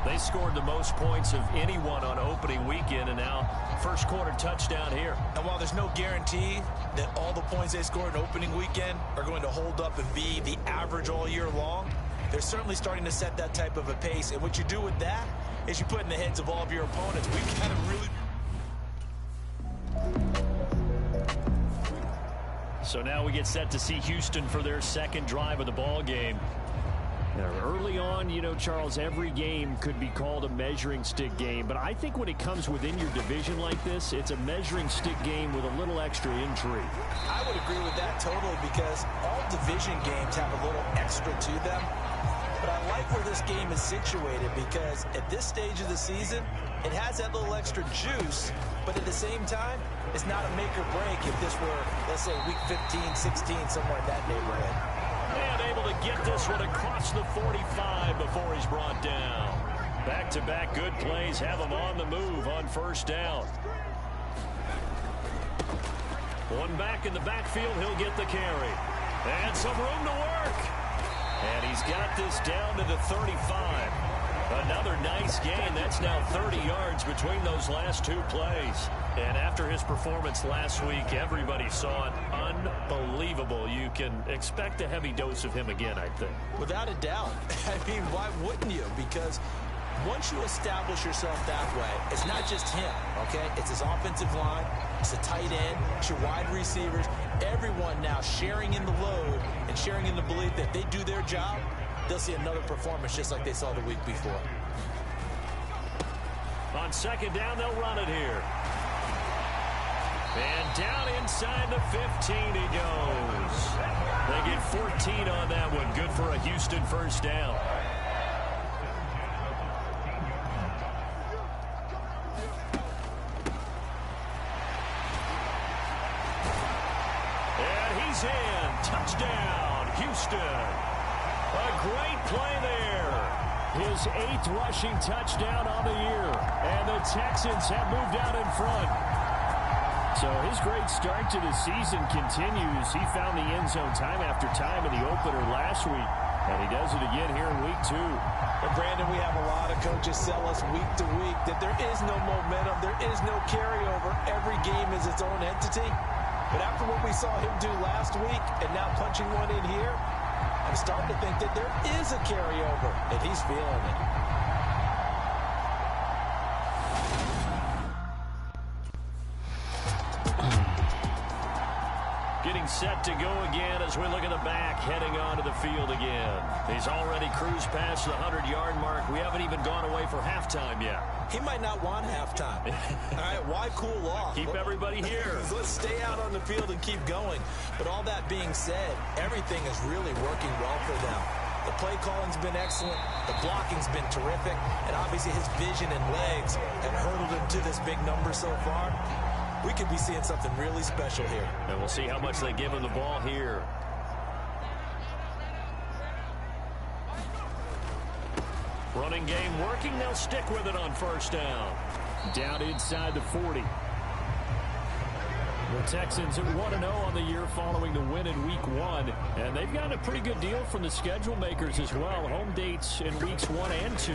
They scored the most points of anyone on opening weekend, and now 1st quarter touchdown here. And while there's no guarantee that all the points they scored in opening weekend are going to hold up and be the average all year long, they're certainly starting to set that type of a pace. And what you do with that is you put in the heads of all of your opponents, we've got to really... So now we get set to see Houston for their 2nd drive of the ball game. Now, early on, you know, Charles, every game could be called a measuring stick game. But I think when it comes within your division like this, it's a measuring stick game with a little extra intrigue. I would agree with that totally because all division games have a little extra to them. But I like where this game is situated because at this stage of the season, it has that little extra juice. But at the same time, it's not a make or break if this were, let's say, week 15, 16, somewhere in that neighborhood. And able to get this one across the 45 before he's brought down. Back-to-back good plays have him on the move on 1st down. One back in the backfield, he'll get the carry. And some room to work. And he's got this down to the 35. Another nice gain. That's now 30 yards between those last two plays. And after his performance last week, everybody saw it. Unbelievable. You can expect a heavy dose of him again, I think. Without a doubt. I mean, why wouldn't you? Because once you establish yourself that way, it's not just him, okay? It's his offensive line, it's the tight end, it's your wide receivers. Everyone now sharing in the load and sharing in the belief that they do their job, they'll see another performance just like they saw the week before. On second down, they'll run it here. And down inside the 15 he goes. They get 14 on that one. Good for a Houston first down. And he's in. Touchdown, Houston. A great play there. His 8th rushing touchdown on the year. And the Texans have moved out in front. So his great start to the season continues. He found the end zone time after time in the opener last week. And he does it again here in week 2. And Brandon, we have a lot of coaches sell us week to week that there is no momentum, there is no carryover. Every game is its own entity. But after what we saw him do last week and now punching one in here, I'm starting to think that there is a carryover, and he's feeling it. Getting set to go again as we look at the back, heading onto the field again. He's already cruised past the 100-yard mark. We haven't even gone away for halftime yet. He might not want halftime. All right, why cool off? Keep everybody here. Let's stay out on the field and keep going. But all that being said, everything is really working well for them. The play calling's been excellent. The blocking's been terrific. And obviously his vision and legs have hurdled him to this big number so far. We could be seeing something really special here. And we'll see how much they give him the ball here. Running game working. They'll stick with it on first down. Down inside the 40. The Texans are 1-0 on the year following the win in week 1. And they've gotten a pretty good deal from the schedule makers as well. Home dates in weeks 1 and 2.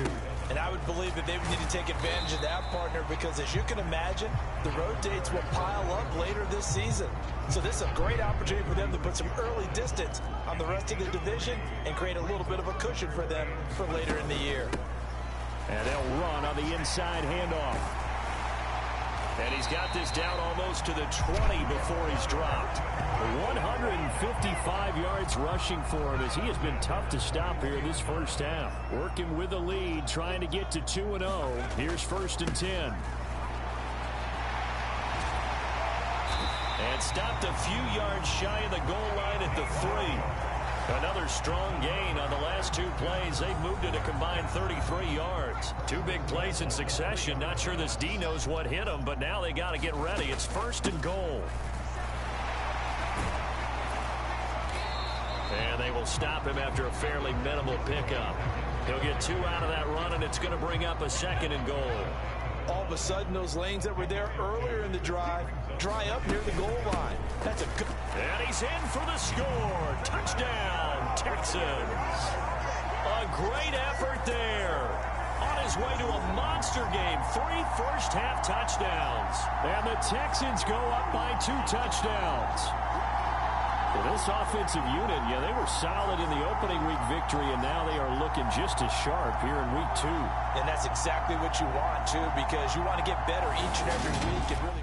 And I would believe that they would need to take advantage of that, partner, because as you can imagine, the road dates will pile up later this season. So this is a great opportunity for them to put some early distance on the rest of the division and create a little bit of a cushion for them for later in the year. And they'll run on the inside handoff. And he's got this down almost to the 20 before he's dropped. 155 yards rushing for him as he has been tough to stop here in this first half. Working with the lead, trying to get to 2-0. Here's 1st and 10. And stopped a few yards shy of the goal line at the 3. Another strong gain on the last 2 plays. They've moved it a combined 33 yards. 2 big plays in succession. Not sure this D knows what hit them, but now they got to get ready. It's 1st and goal. And they will stop him after a fairly minimal pickup. He'll get 2 out of that run, and it's going to bring up a 2nd and goal. All of a sudden, those lanes that were there earlier in the drive dry up near the goal line. That's a good... And he's in for the score. Touchdown, Texans. A great effort there. On his way to a monster game. 3 first-half touchdowns. And the Texans go up by 2 touchdowns. For this offensive unit, yeah, they were solid in the opening week victory, and now they are looking just as sharp here in week 2. And that's exactly what you want, too, because you want to get better each and every week and really...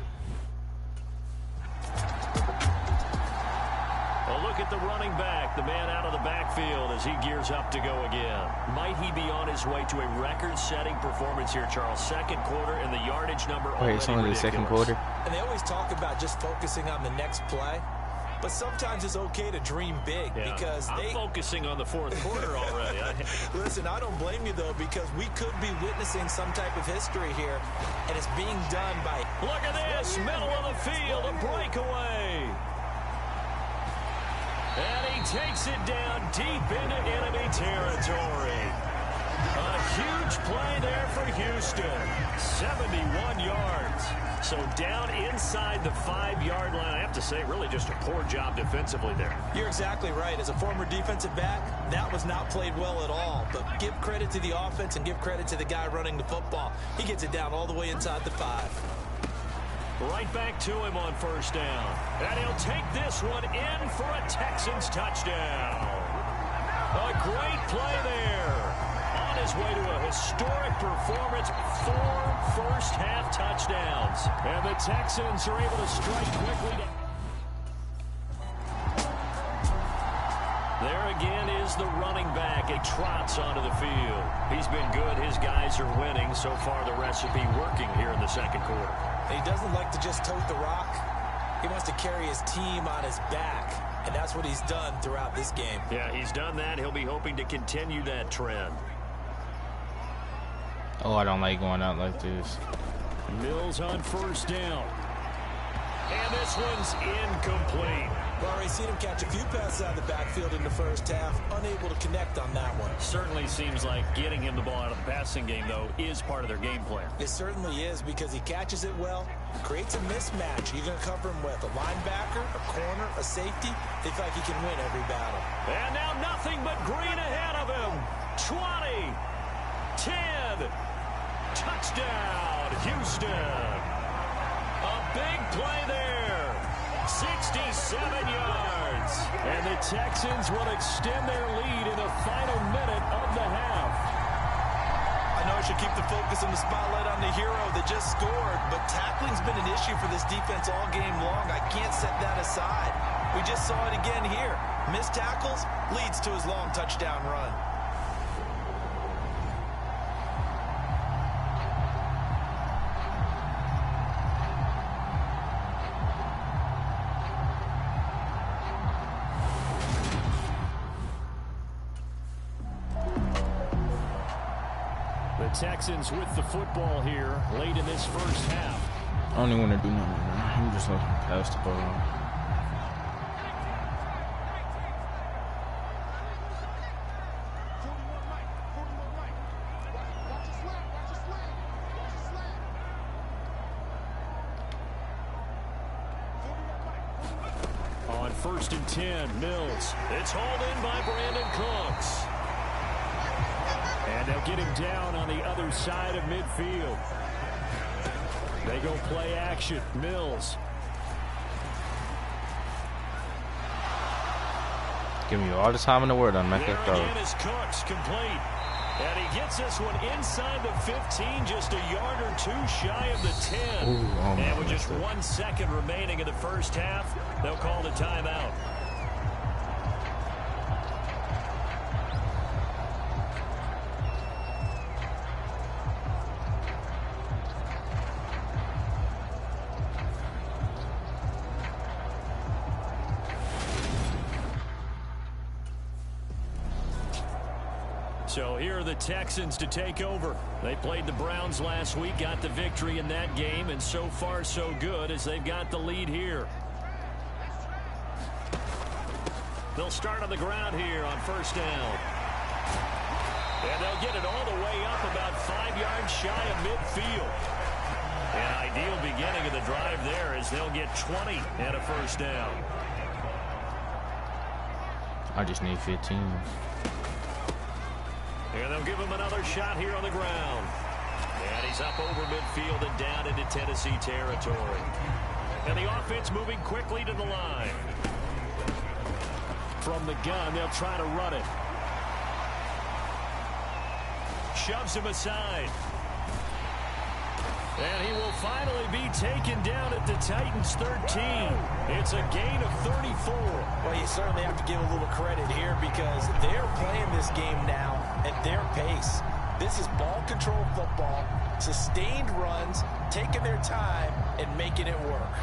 A look at the running back, the man out of the backfield as he gears up to go again. Might he be on his way to a record-setting performance here, Charles? 2nd quarter, and the yardage number already it's only ridiculous. the 2nd quarter. And they always talk about just focusing on the next play. But sometimes it's okay to dream big because I'm focusing on the 4th quarter already. Listen, I don't blame you, though, because we could be witnessing some type of history here, and it's being done by... Look at this, middle of the field, a breakaway. And he takes it down deep into enemy territory. A Huge play there for Houston. 71 yards. So down inside the 5-yard line. I have to say, really just a poor job defensively there. You're exactly right. As a former defensive back, that was not played well at all. But give credit to the offense and give credit to the guy running the football. He gets it down all the way inside the 5. Right back to him on first down. And he'll take this one in for a Texans touchdown. A great play there. On his way to a historic performance, 4 first-half touchdowns. And the Texans are able to strike quickly. There again is the running back. It trots onto the field. He's been good. His guys are winning. So far, the recipe working here in the second quarter. He doesn't like to just tote the rock. He wants to carry his team on his back, and that's what he's done throughout this game. Yeah, he's done that. He'll be hoping to continue that trend. Oh, I don't like going out like this. Mills on first down. And this one's incomplete. We've already seen him catch a few passes out of the backfield in the first half, unable to connect on that one. Certainly seems like getting him the ball out of the passing game, though, is part of their game plan. It certainly is, because he catches it well, creates a mismatch. You're going to cover him with a linebacker, a corner, a safety. They feel like he can win every battle. And now nothing but green ahead of him. 20, 10, touchdown, Houston. A big play there. 67 yards. And the Texans will extend their lead in the final minute of the half. I know I should keep the focus and the spotlight on the hero that just scored, but tackling's been an issue for this defense all game long. I can't set that aside. We just saw it again here. Missed tackles leads to his long touchdown run. Texans with the football here late in this first half. I don't even want to do nothing, man. I'm just looking past the ball. On 1st and 10, Mills. It's hauled in by Brandon Cooks. And they'll get him down on the other side of midfield. They go play action. Mills. Give me all the time in the world on make that throw. Again is Cooks, complete. And he gets this one inside the 15, just a yard or two shy of the 10. Ooh, oh and with just 1 second remaining in the first half, they'll call the timeout. So here are the Texans to take over. They played the Browns last week, got the victory in that game, and so far so good as they've got the lead here. They'll start on the ground here on first down. And they'll get it all the way up about 5 yards shy of midfield. An ideal beginning of the drive there as they'll get 20 and a first down. I just need 15. And they'll give him another shot here on the ground. And he's up over midfield and down into Tennessee territory. And the offense moving quickly to the line. From the gun, they'll try to run it. Shoves him aside. And he will finally be taken down at the Titans 13. It's a gain of 34. Well, you certainly have to give a little credit here because they're playing this game now at their pace. This is ball control football, sustained runs, taking their time and making it work.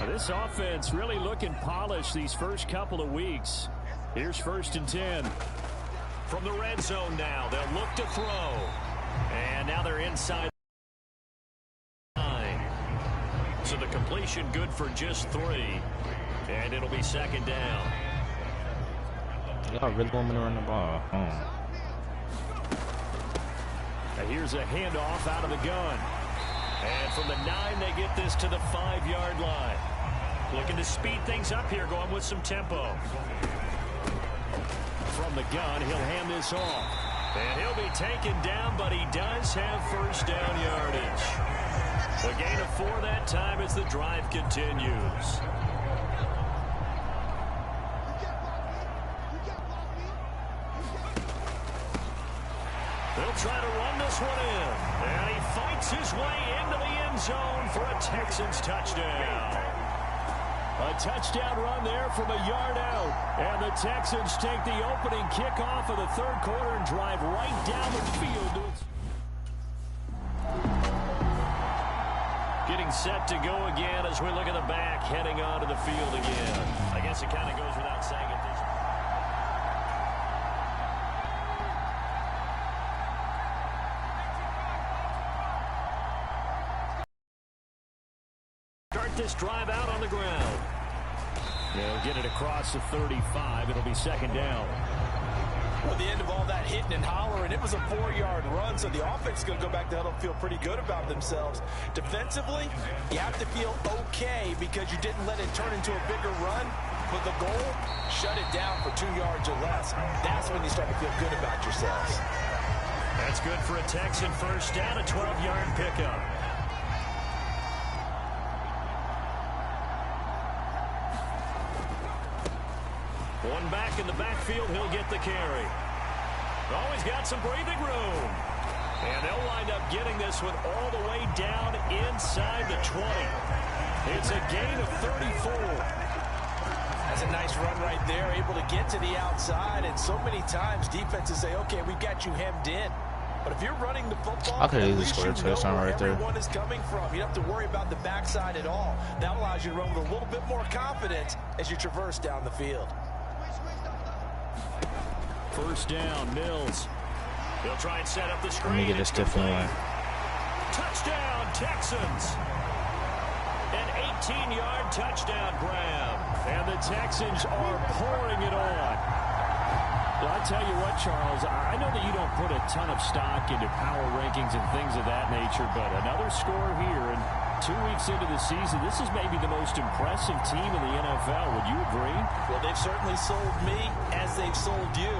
This offense really looking polished these first couple of weeks. Here's 1st and 10. From the red zone now, they'll look to throw. And now they're inside. So completion good for just 3. And it'll be second down. Y'all really want me to run the ball? Now here's a handoff out of the gun. And from the 9, they get this to the 5-yard line. Looking to speed things up here, going with some tempo. From the gun, he'll hand this off. And he'll be taken down, but he does have first down yardage. A gain of 4 that time as the drive continues. They'll try to run this one in. And he fights his way into the end zone for a Texans touchdown. A touchdown run there from a yard out. And the Texans take the opening kickoff of the 3rd quarter and drive right down the field. Getting set to go again as we look at the back, heading onto the field again. I guess it kind of goes without saying at this point. This drive out on the ground. They'll get it across the 35. It'll be second down. Well, the end of all that hitting and hollering, it was a 4-yard run, so the offense is going to go back to huddle and feel pretty good about themselves. Defensively, you have to feel okay because you didn't let it turn into a bigger run. But the goal, shut it down for 2 yards or less. That's when you start to feel good about yourselves. That's good for a Texan first down, a 12-yard pickup. One back in the backfield, he'll get the carry. Always got some breathing room. And they'll wind up getting this one all the way down inside the 20. It's a gain of 34. That's a nice run right there, able to get to the outside. And so many times defenses say, okay, we've got you hemmed in. But if you're running the football, I could easily score a touchdown right there. Everyone is coming from. You don't have to worry about the backside at all. That allows you to run with a little bit more confidence as you traverse down the field. First down, Mills. He'll try and set up the screen. Let me get a stiff one. Touchdown, Texans. An 18-yard touchdown grab. And the Texans are pouring it on. Well, I'll tell you what, Charles, I know that you don't put a ton of stock into power rankings and things of that nature, but another score here, and 2 weeks into the season, this is maybe the most impressive team in the NFL. Would you agree? Well, they've certainly sold me as they've sold you,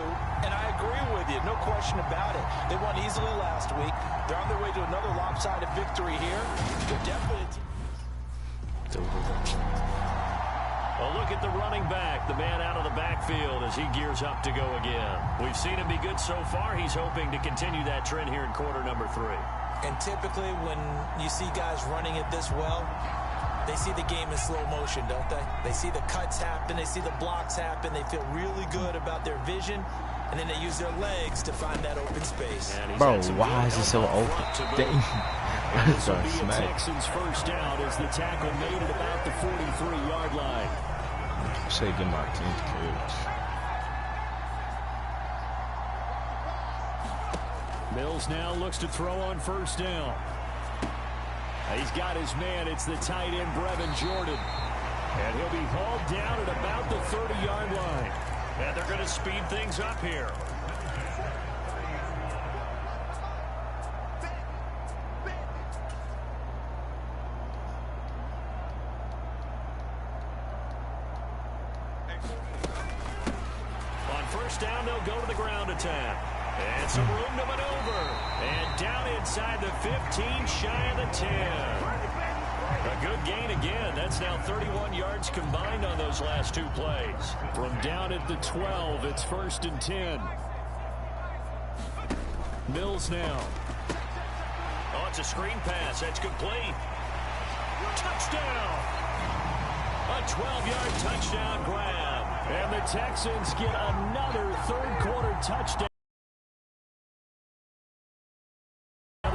and I agree with you, no question about it. They won easily last week. They're on their way to another lopsided victory here. They're definitely a team. A look at the running back, the man out of the backfield as he gears up to go again. We've seen him be good so far. He's hoping to continue that trend here in quarter number 3. And typically when you see guys running it this well, they see the game in slow motion, don't they? They see the cuts happen, they see the blocks happen, they feel really good about their vision, and then they use their legs to find that open space. Bro, why is it so open? This will be a Texans first down as the tackle made it about the 43-yard line. Say get my team kids. Mills now looks to throw on first down. He's got his man. It's the tight end, Brevin Jordan. And he'll be hauled down at about the 30-yard line. And they're going to speed things up here. On first down, they'll go to the ground attack. And some room to maneuver. And down inside the 15, shy of the 10. A good gain again. That's now 31 yards combined on those last 2 plays. From down at the 12, it's first and 10. Mills now. Oh, it's a screen pass. That's complete. Touchdown. A 12-yard touchdown grab. And the Texans get another third-quarter touchdown.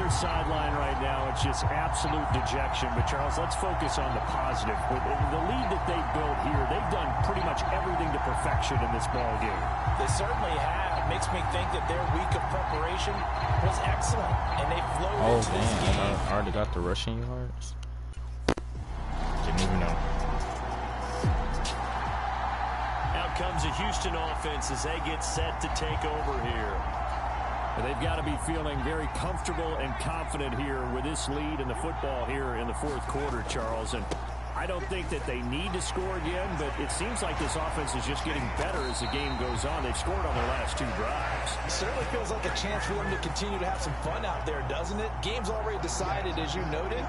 Sideline right now, it's just absolute dejection. But Charles, let's focus on the positive. With the lead that they built here, they've done pretty much everything to perfection in this ball game. They certainly have. It makes me think that their week of preparation was excellent, and they flowed into this game. I already got the rushing yards. didn't even know. Out comes a Houston offense as they get set to take over here. They've got to be feeling very comfortable and confident here with this lead in the football here in the fourth quarter, Charles. And I don't think that they need to score again, but it seems like this offense is just getting better as the game goes on. They've scored on their last 2 drives. It certainly feels like a chance for them to continue to have some fun out there, doesn't it? Game's already decided, as you noted,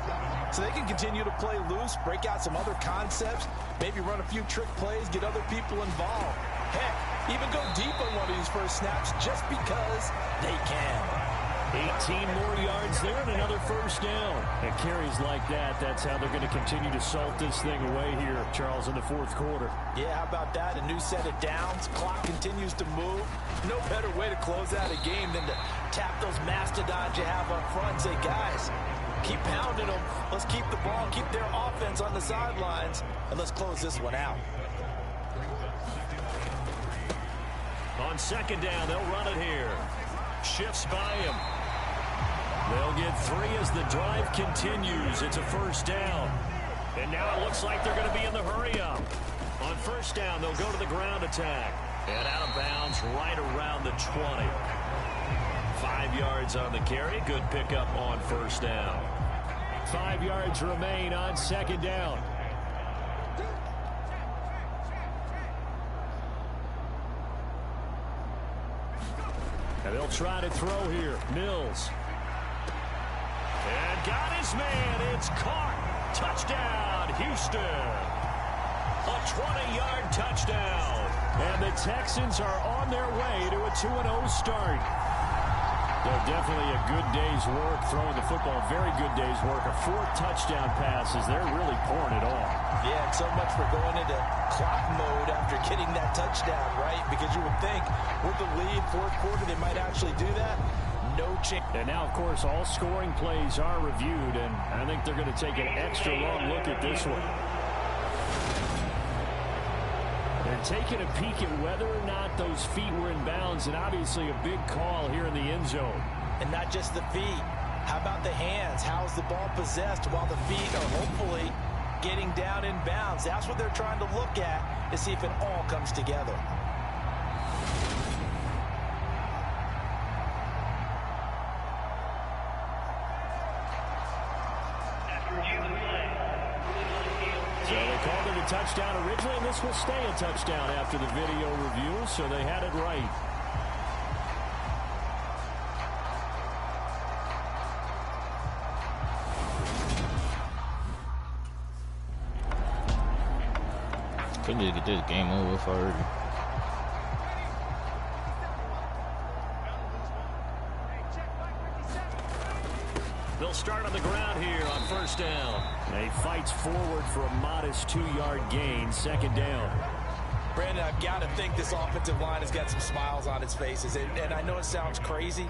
so they can continue to play loose, break out some other concepts, maybe run a few trick plays, get other people involved. Heck, even go deep on one of these first snaps just because they can. 18 more yards there and another first down. And carries like that, that's how they're going to continue to salt this thing away here, Charles, in the fourth quarter. Yeah, how about that? A new set of downs. Clock continues to move. No better way to close out a game than to tap those mastodons you have up front and say, guys, keep pounding them. Let's keep the ball, keep their offense on the sidelines, and let's close this one out. On second down, they'll run it here. Shifts by him. They'll get 3 as the drive continues. It's a first down. And now it looks like they're going to be in the hurry-up. On first down, they'll go to the ground attack. And out of bounds right around the 20. 5 yards on the carry. Good pickup on first down. 5 yards remain on second down. And they'll try to throw here. Mills. And got his man. It's caught. Touchdown, Houston. A 20-yard touchdown. And the Texans are on their way to a 2-0 start. They're definitely a good day's work throwing the football. Very good day's work. A 4th touchdown passes. They're really pouring it on. Yeah, and so much for going into clock mode after getting that touchdown, right? Because you would think with the lead, fourth quarter, they might actually do that. No chance. And now, of course, all scoring plays are reviewed, and I think they're going to take an extra long look at this one. They're taking a peek at whether or not those feet were in bounds, and obviously a big call here in the end zone. And not just the feet. How about the hands? How's the ball possessed while the feet are hopefully getting down in bounds? That's what they're trying to look at to see if it all comes together. So they called it a touchdown originally, and this will stay a touchdown after the video review, so they had it right. Couldn't just get this game over with already. They'll start on the ground here on first down. And he fights forward for a modest 2-yard gain, second down. Brandon, I've got to think this offensive line has got some smiles on its faces. And I know it sounds crazy,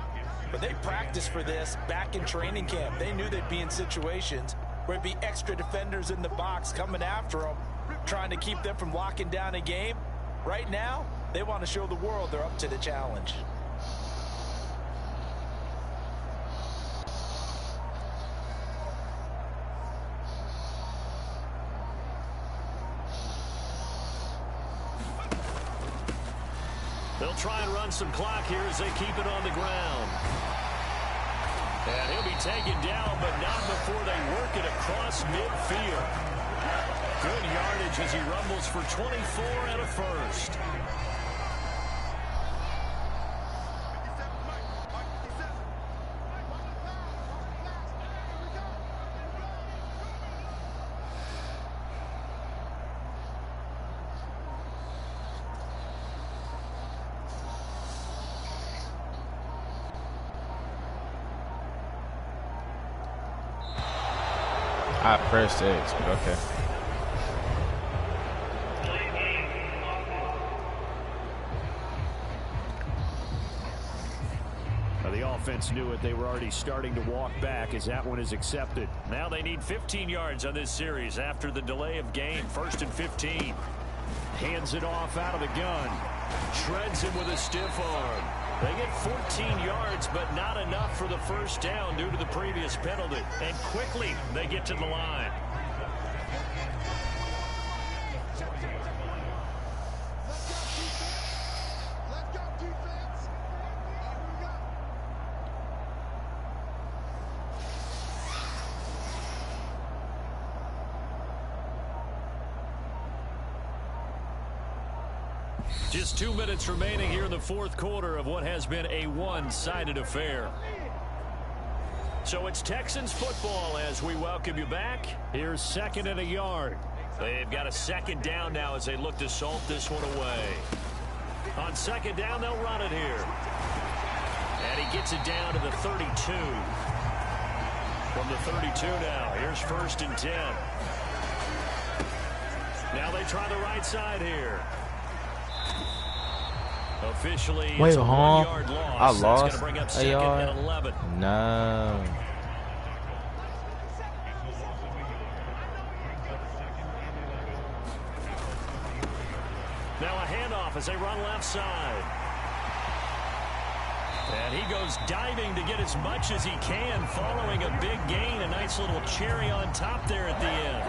but they practiced for this back in training camp. They knew they'd be in situations where it'd be extra defenders in the box coming after them, trying to keep them from locking down a game. Right now, they want to show the world they're up to the challenge. They'll try and run some clock here as they keep it on the ground. And he'll be taken down, but not before they work it across midfield. Good yardage as he rumbles for 24 and a first. I pressed X, but okay. Now the offense knew it. They were already starting to walk back as that one is accepted. Now they need 15 yards on this series after the delay of game. 1st and 15. Hands it off out of the gun. Shreds him with a stiff arm. They get 14 yards, but not enough for the first down due to the previous penalty. And quickly, they get to the line. Just 2 minutes remaining here in the fourth quarter of what has been a one-sided affair. So it's Texans football as we welcome you back. Here's 2nd and a yard. They've got a 2nd down now as they look to salt this one away. On 2nd down, they'll run it here. And he gets it down to the 32. From the 32 now, here's 1st and 10. Now they try the right side here. Officially, it's a 1-yard loss. I lost. That's going to bring up 2nd and 11. No. Now a handoff as they run left side. And he goes diving to get as much as he can following a big gain. A nice little cherry on top there at the end.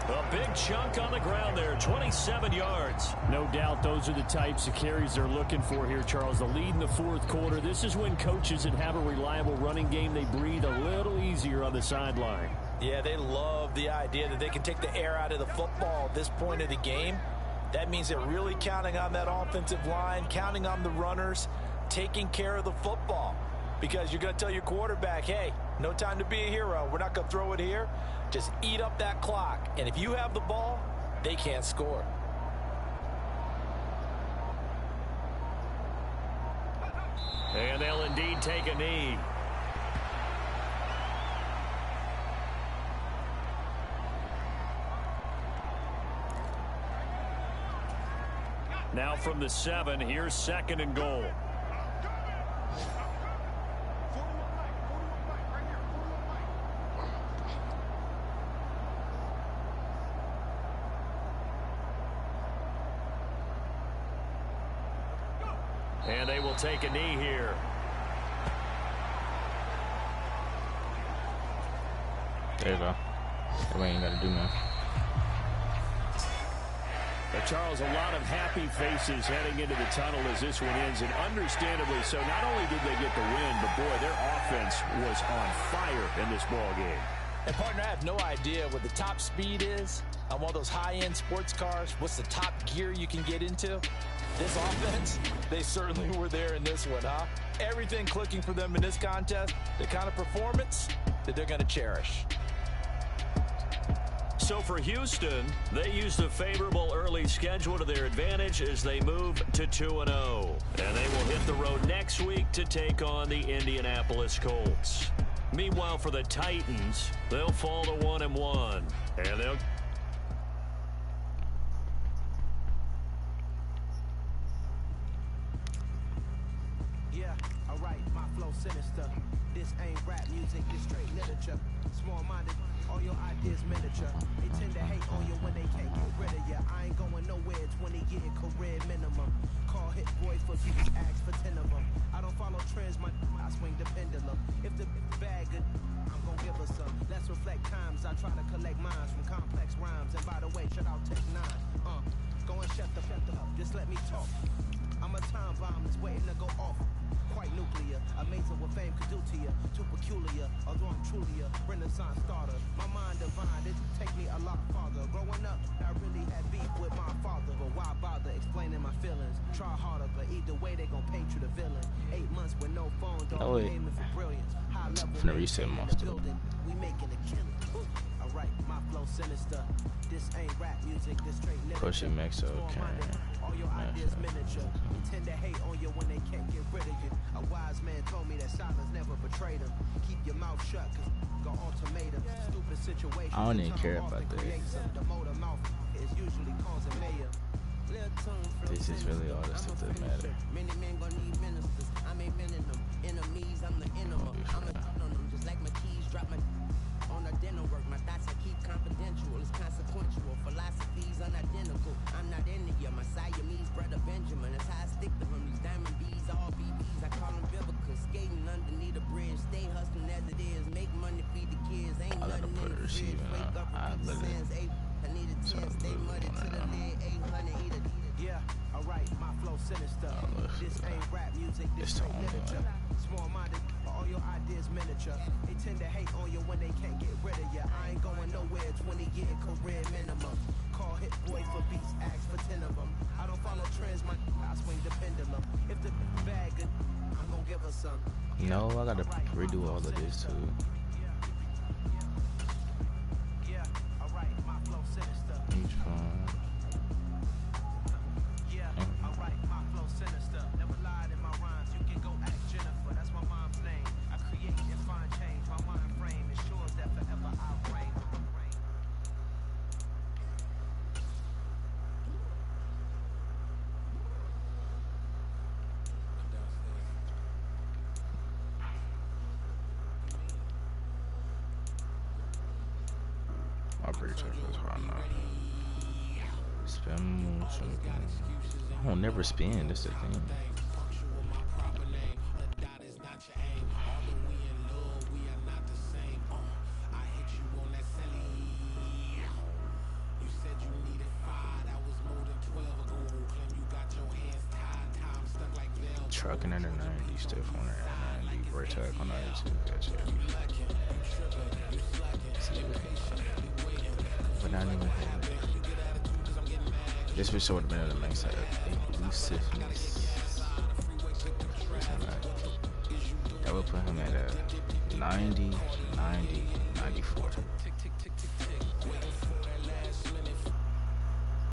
A big chunk on the ground there, 27 yards. No doubt those are the types of carries they're looking for here, Charles. The lead in the fourth quarter. This is when coaches that have a reliable running game, they breathe a little easier on the sideline. Yeah, they love the idea that they can take the air out of the football at this point of the game. That means they're really counting on that offensive line, counting on the runners, taking care of the football. Because you're going to tell your quarterback, hey, no time to be a hero. We're not going to throw it here. Just eat up that clock. And if you have the ball, they can't score. And they'll indeed take a knee. Now from the 7, here's 2nd and goal. And they will take a knee here. There you go. We ain't got to do nothing. But Charles, a lot of happy faces heading into the tunnel as this one ends, and understandably so. Not only did they get the win, but boy, their offense was on fire in this ball game. And partner, I have no idea what the top speed is on one of those high-end sports cars. What's the top gear you can get into? This offense, they certainly were there in this one, huh? Everything clicking for them in this contest, the kind of performance that they're going to cherish. So for Houston, they used a favorable early schedule to their advantage as they move to 2-0. And they will hit the road next week to take on the Indianapolis Colts. Meanwhile, for the Titans, they'll fall to 1-1. And they'll... Yeah, alright, my flow sinister. This ain't rap music, this straight literature. Small-minded, all your ideas miniature. They tend to hate on you when they can't get rid of you. I ain't going nowhere, 20-year career minimum. Call hit boys for views, ask for 10 of them. I don't follow trends, I swing the pendulum. If the bag good, I'm gonna give her some. Let's reflect times, I try to collect minds from complex rhymes. And by the way, shout out Tech 9. Go and shut the up, just let me talk. I'm a time bomb that's waiting to go off. Quite nuclear, amazing what fame could do to you. Too peculiar, although I'm truly a Renaissance starter. My mind divine, it take me a lot farther. Growing up, I really had beef with my father. But why bother explaining my feelings? Try harder, but either way they gon' paint you the villain. 8 months with no phone, dog, aiming for brilliance. High level, I'm gonna reset most of it. We making a killing. Alright, my flow sinister. This ain't rap music, this straight literature. Of course, you make so okay. All your ideas miniature. They tend to hate on you when they can't get rid of you. A wise man told me that silence never betrayed him. Keep your mouth shut, cause go ultimatum. Stupid situation. I don't even care about that. The motor mouth is usually causing mayhem. This is really all that stuff that matter. Many men gonna need ministers. I ain't men in them. Enemies, I'm the enema. I'm a on them, just like my keys drop my on the dinner work. My thoughts I keep confidential. It's consequential. Philosophies unidentical. I'm not India. My Siamese brother Benjamin. That's how I stick to him. These diamond B's, all BBs. I call them biblical. Skating underneath the bridge. Stay hustling as it is. Make money, feed the kids. Ain't nothing in the fridge. Wake up and the sins. I need a 10. Stay muddy to the lid. 800 eat it. Yeah, alright, my flow sinister. This ain't rap music, this ain't literature. Small-minded, all your ideas miniature. They tend tend to hate on you when they can't get rid of you. I ain't going nowhere, 20-year career minimum. Call hit boy for beats, ask for 10 of them. I don't follow trends, I swing the pendulum. If the bag good, I'm gonna give her some. No, I gotta redo all of this too. Yeah, alright, my flow sinister. Each one. Yeah, alright, my flow sinister. Never lied in my rhymes, you can go ask Jennifer. That's my mom's name. I create and find change. My mind frame ensures that forever I'll reign. I'll break check this right now. Spin motion. I don't never spin, that's the thing. Trucking in the 90s, stiff on the 90, break check on 92, that's it. But not even this was sort of been the main side of elusiveness. That would put him at a 90, 90, 94.